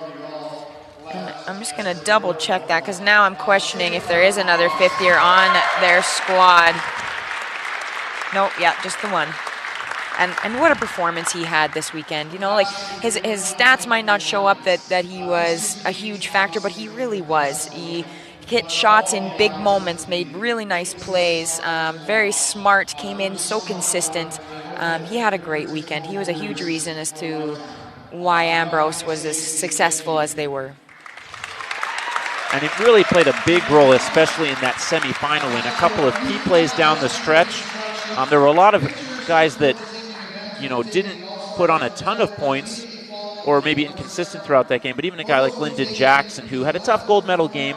And I'm just going to double check that because now I'm questioning if there is another fifth year on their squad. Nope, yeah, just the one. And what a performance he had this weekend. His stats might not show up that he was a huge factor, but he really was. He hit shots in big moments, made really nice plays, very smart, came in so consistent. He had a great weekend. He was a huge reason as to why Ambrose was as successful as they were. And he really played a big role, especially in that semifinal win. A couple of key plays down the stretch. There were a lot of guys that, didn't put on a ton of points or maybe inconsistent throughout that game. But even a guy like Lyndon Jackson, who had a tough gold medal game,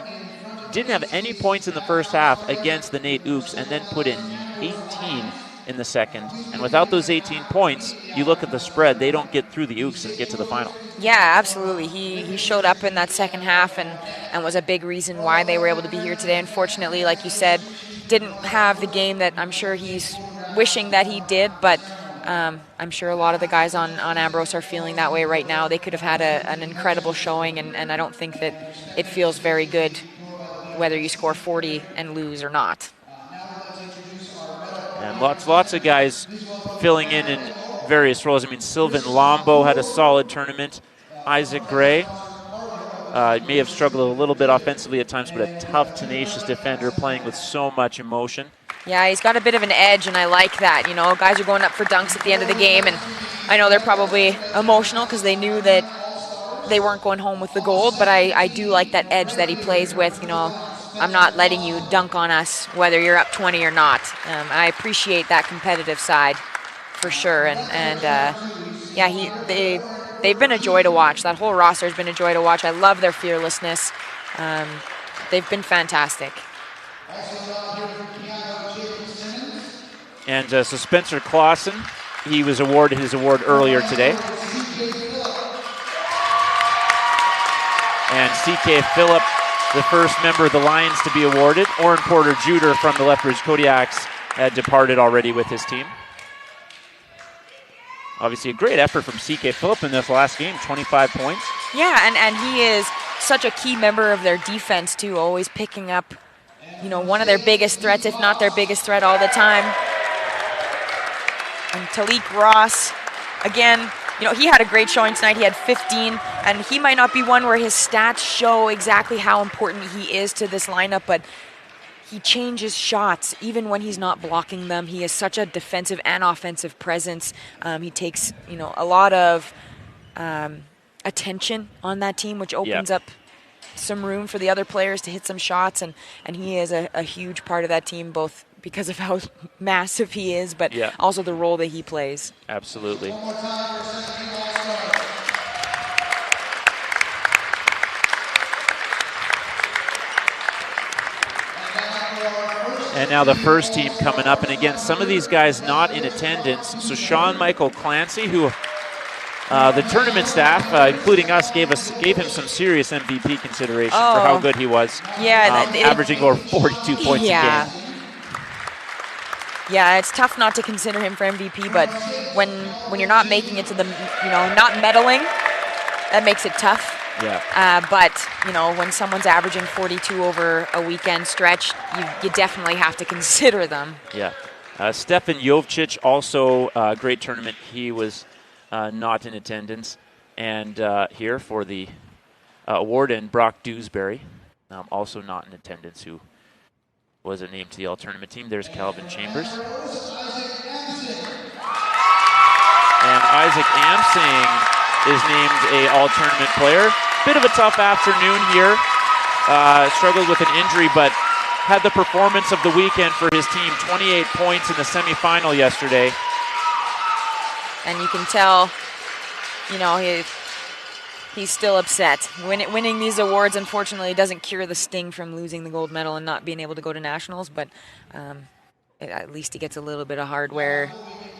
didn't have any points in the first half against the Nate Ooks and then put in 18 in the second. And without those 18 points, you look at the spread, they don't get through the Ooks and get to the final. Yeah, absolutely. He showed up in that second half and was a big reason why they were able to be here today. Unfortunately, like you said, didn't have the game that I'm sure he's wishing that he did, but I'm sure a lot of the guys on Ambrose are feeling that way right now. They could have had an incredible showing, and I don't think that it feels very good whether you score 40 and lose or not. And lots of guys filling in various roles. I mean, Sylvan Lombo had a solid tournament. Isaac Gray may have struggled a little bit offensively at times, but a tough, tenacious defender playing with so much emotion. Yeah, he's got a bit of an edge, and I like that. Guys are going up for dunks at the end of the game, and I know they're probably emotional because they knew that they weren't going home with the gold, but I do like that edge that he plays with. I'm not letting you dunk on us whether you're up 20 or not. I appreciate that competitive side for sure, and they've been a joy to watch. That whole roster has been a joy to watch. I love their fearlessness. They've been fantastic. And so Spencer Clausen, he was awarded his award earlier today. And C.K. Phillip, the first member of the Lions to be awarded. Oren Porter Juder from the Lethbridge Kodiaks had departed already with his team. Obviously a great effort from C.K. Phillip in this last game, 25 points. Yeah, and he is such a key member of their defense too, always picking up, one of their biggest threats, if not their biggest threat all the time. And Talik Ross, again, he had a great showing tonight. He had 15, and he might not be one where his stats show exactly how important he is to this lineup, but he changes shots even when he's not blocking them. He is such a defensive and offensive presence. He takes, a lot of attention on that team, which opens up some room for the other players to hit some shots, and he is a huge part of that team, both because of how massive he is, but also the role that he plays. Absolutely. And now the first team coming up, and again, some of these guys not in attendance. So Sean Michael Clancy, who the tournament staff, including us, gave him some serious MVP consideration for how good he was. Yeah, averaging over 42 points a game. Yeah, it's tough not to consider him for MVP, but when you're not making it to the, not medaling, that makes it tough. Yeah. But, when someone's averaging 42 over a weekend stretch, you definitely have to consider them. Yeah. Stefan Jovcic, also a great tournament. He was not in attendance. And here for the award, and Brock Dewsbury, also not in attendance, who was named to the all-tournament team. There's Calvin Chambers. And Isaac Amsing is named a all-tournament player. Bit of a tough afternoon here. Struggled with an injury, but had the performance of the weekend for his team. 28 points in the semifinal yesterday. And you can tell, he's still upset. Winning these awards, unfortunately, doesn't cure the sting from losing the gold medal and not being able to go to nationals, but at least he gets a little bit of hardware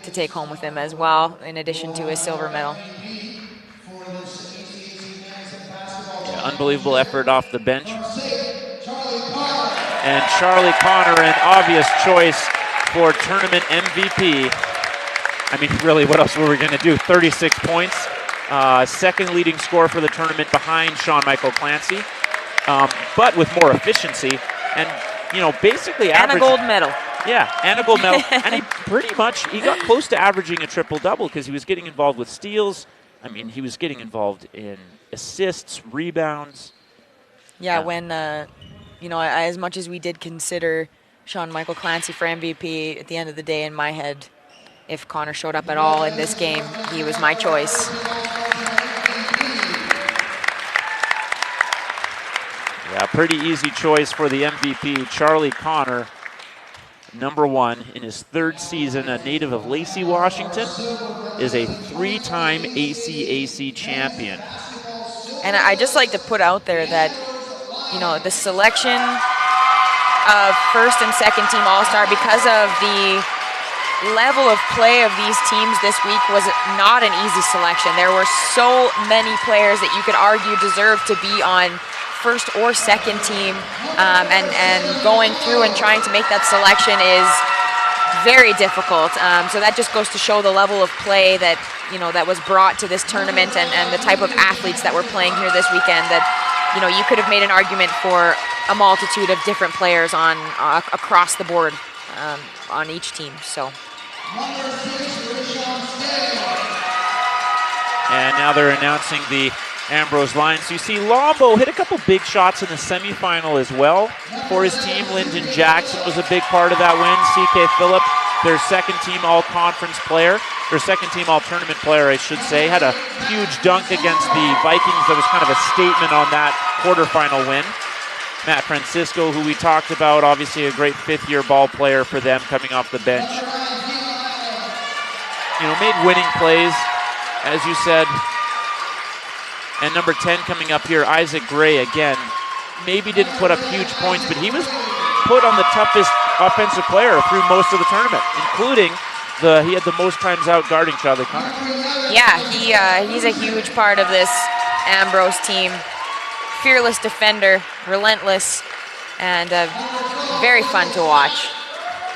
to take home with him as well, in addition to his silver medal. Unbelievable effort off the bench. And Charlie Connor, an obvious choice for tournament MVP. I mean, really, what else were we going to do? 36 points. Second leading scorer for the tournament behind Sean Michael Clancy, but with more efficiency. And, basically averaged... And a gold medal. Yeah, and a gold medal. And he got close to averaging a triple-double because he was getting involved with steals. I mean, he was getting involved in assists, rebounds. Yeah, when, as much as we did consider Sean Michael Clancy for MVP, at the end of the day, in my head, if Connor showed up at all in this game, he was my choice. Yeah, pretty easy choice for the MVP. Charlie Connor, #1 in his third season, a native of Lacey, Washington, is a 3-time ACAC champion. And I just like to put out there that, the selection of first and second team All-Star, because of the level of play of these teams this week, was not an easy selection. There were so many players that you could argue deserve to be on first or second team, and going through and trying to make that selection is very difficult. So that just goes to show the level of play that that was brought to this tournament, and the type of athletes that were playing here this weekend. That you could have made an argument for a multitude of different players on across the board on each team. So. And now they're announcing the Ambrose Lions. You see Lombo hit a couple big shots in the semifinal as well for his team. Lyndon Jackson was a big part of that win. C.K. Phillip, their second team all-conference player, their second team all-tournament player, I should say, had a huge dunk against the Vikings that was kind of a statement on that quarterfinal win. Matt Francisco, who we talked about, obviously a great fifth-year ball player for them coming off the bench. Made winning plays, as you said. And number 10 coming up here, Isaac Gray, again, maybe didn't put up huge points, but he was put on the toughest offensive player through most of the tournament, including he had the most times out guarding Charlie Connor. Yeah, he's a huge part of this Ambrose team. Fearless defender, relentless, and very fun to watch.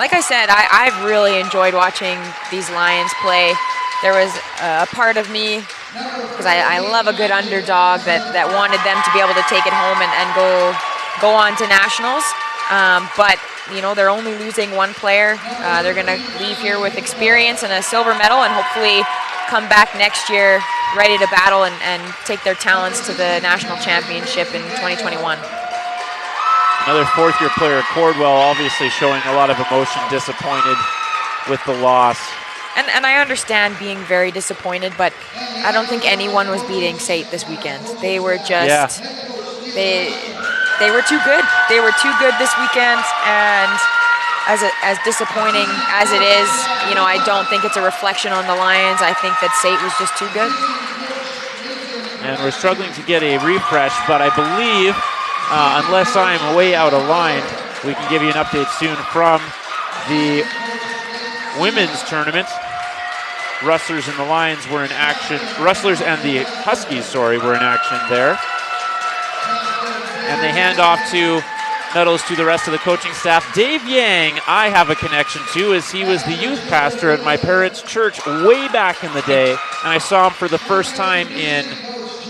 Like I said, I've really enjoyed watching these Lions play. There was a part of me, because I love a good underdog, that wanted them to be able to take it home and go on to nationals. But they're only losing one player. They're going to leave here with experience and a silver medal, and hopefully come back next year ready to battle and take their talents to the national championship in 2021. Another fourth-year player, Cordwell, obviously showing a lot of emotion, disappointed with the loss. And I understand being very disappointed, but I don't think anyone was beating SAIT this weekend. They were just they were too good. They were too good this weekend, and as disappointing as it is, you know, I don't think it's a reflection on the Lions. I think that SAIT was just too good. And we're struggling to get a refresh, but I believe, unless I'm way out of line, we can give you an update soon from the women's tournament. Rustlers and the Lions were in action. Rustlers and the Huskies, were in action there. And they hand off to medals to the rest of the coaching staff. Dave Yang, I have a connection to, as he was the youth pastor at my parents' church way back in the day, and I saw him for the first time in,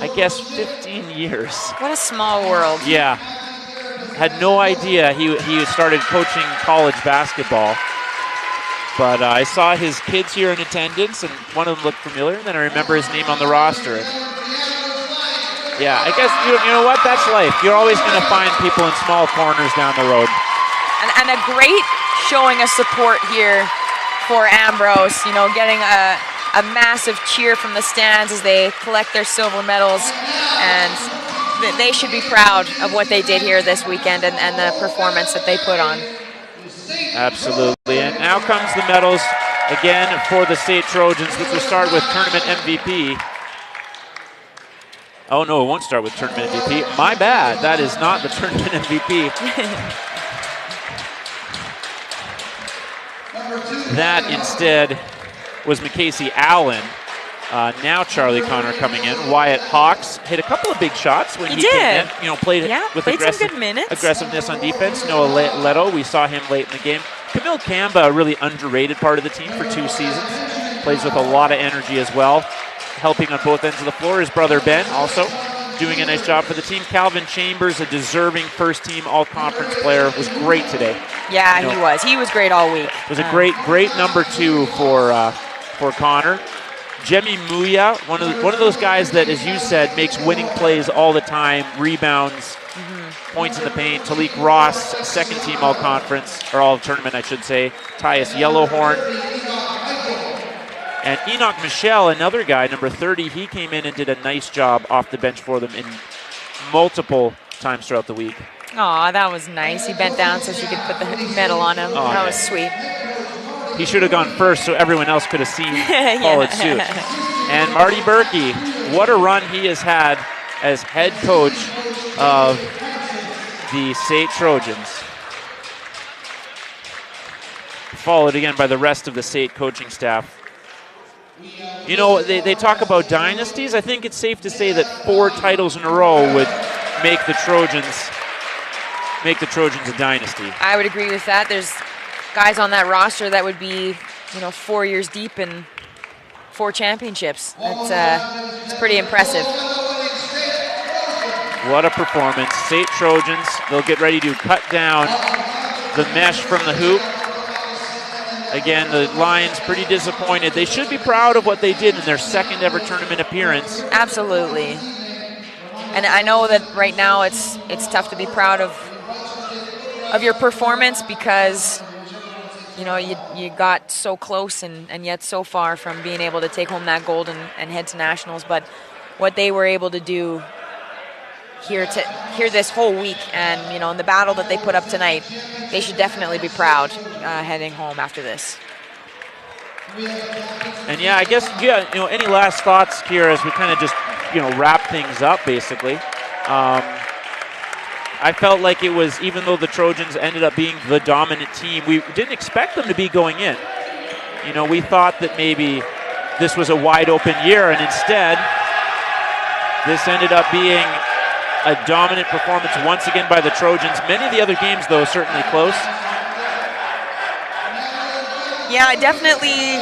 I guess, 15 years. What a small world. Yeah. Had no idea he started coaching college basketball. But I saw his kids here in attendance, and one of them looked familiar, and then I remember his name on the roster. Yeah, I guess, you know what, that's life. You're always going to find people in small corners down the road. And a great showing of support here for Ambrose, you know, getting a massive cheer from the stands as they collect their silver medals, and they should be proud of what they did here this weekend and the performance that they put on. Absolutely, and now comes the medals again for the SAIT Trojans, which will start with tournament MVP. Oh no, it won't start with tournament MVP. My bad, that is not the tournament MVP. That instead was McCasey Allen. Now Charlie Connor coming in. Wyatt Hawks hit a couple of big shots when he came in. You know, played with some good minutes. Aggressiveness on defense. Noah Leto, we saw him late in the game. Camille Kamba, a really underrated part of the team for 2 seasons. Plays with a lot of energy as well, helping on both ends of the floor. His brother Ben also doing a nice job for the team. Calvin Chambers, a deserving first-team all-conference player, was great today. Yeah, you know, he was. He was great all week. Was a great number 2 for Connor. Jemmy Muya, one of those guys that, as you said, makes winning plays all the time, rebounds, points in the paint. Talik Ross, second-team all-conference, or all-tournament, I should say. Tyus Yellowhorn. And Enoch Michelle, another guy, number 30, he came in and did a nice job off the bench for them in multiple times throughout the week. Aw, that was nice. He bent down so she could put the medal on him. Oh, that was sweet. He should have gone first so everyone else could have seen followed suit. And Marty Berkey, what a run he has had as head coach of the SAIT Trojans. Followed again by the rest of the SAIT coaching staff. You know, they talk about dynasties. I think it's safe to say that 4 titles in a row would make the Trojans a dynasty. I would agree with that. There's guys on that roster that would be, you know, 4 years deep in 4 championships. It's pretty impressive. What a performance. SAIT Trojans, they'll get ready to cut down the mesh from the hoop. Again, the Lions pretty disappointed. They should be proud of what they did in their second ever tournament appearance. Absolutely. And I know that right now it's tough to be proud of your performance because, you know, you got so close and yet so far from being able to take home that gold and head to nationals. But what they were able to do here this whole week, and, you know, in the battle that they put up tonight, they should definitely be proud heading home after this. And yeah, I guess, you know, any last thoughts here as we kind of just, you know, wrap things up basically. I felt like it was, even though the Trojans ended up being the dominant team, we didn't expect them to be going in. You know, we thought that maybe this was a wide open year, and instead this ended up being a dominant performance once again by the Trojans. Many of the other games, though, certainly close. Yeah, definitely.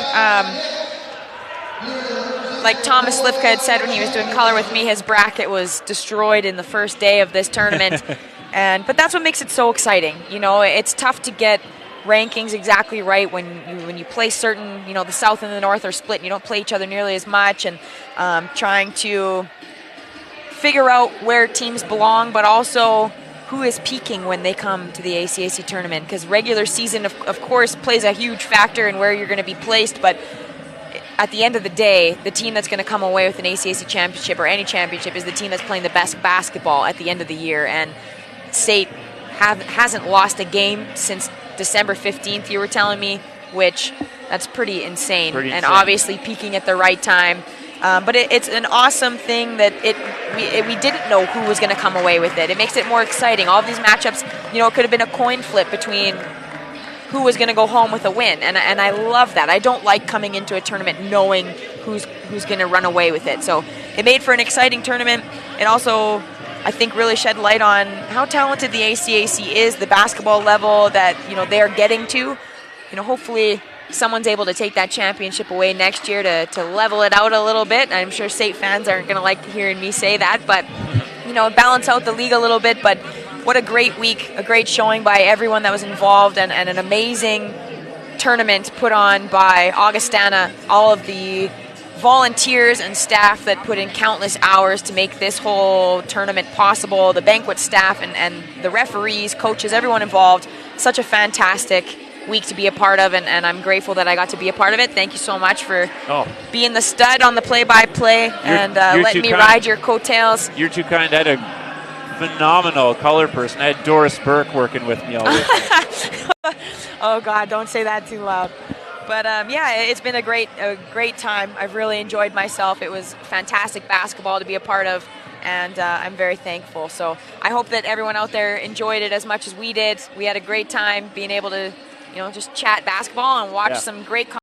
Like Thomas Slifka had said when he was doing color with me, his bracket was destroyed in the first day of this tournament. But that's what makes it so exciting. You know, it's tough to get rankings exactly right when you play certain, you know, the South and the North are split and you don't play each other nearly as much, and trying to figure out where teams belong, but also who is peaking when they come to the ACAC tournament, because regular season, of course, plays a huge factor in where you're going to be placed, but at the end of the day, the team that's going to come away with an ACAC championship or any championship is the team that's playing the best basketball at the end of the year. And SAIT hasn't lost a game since December 15th, you were telling me, which that's pretty insane. And obviously peaking at the right time. But it's an awesome thing that we didn't know who was going to come away with it. It makes it more exciting. All of these matchups, it could have been a coin flip between who was going to go home with a win, and I love that. I don't like coming into a tournament knowing who's going to run away with it. So it made for an exciting tournament. It also, I think, really shed light on how talented the ACAC is, the basketball level that they're getting to. Hopefully someone's able to take that championship away next year to level it out a little bit. I'm sure SAIT fans aren't going to like hearing me say that, but balance out the league a little bit. But what a great week, a great showing by everyone that was involved, and an amazing tournament put on by Augustana, all of the volunteers and staff that put in countless hours to make this whole tournament possible, the banquet staff and the referees, coaches, everyone involved. Such a fantastic week to be a part of, and I'm grateful that I got to be a part of it. Thank you so much for being the stud on the play-by-play and letting me ride your coattails. You're too kind. I had a phenomenal color person. I had Doris Burke working with me all week. Oh God, don't say that too loud. But yeah, it's been a great time. I've really enjoyed myself. It was fantastic basketball to be a part of, and I'm very thankful. So I hope that everyone out there enjoyed it as much as we did. We had a great time being able to just chat basketball and watch some great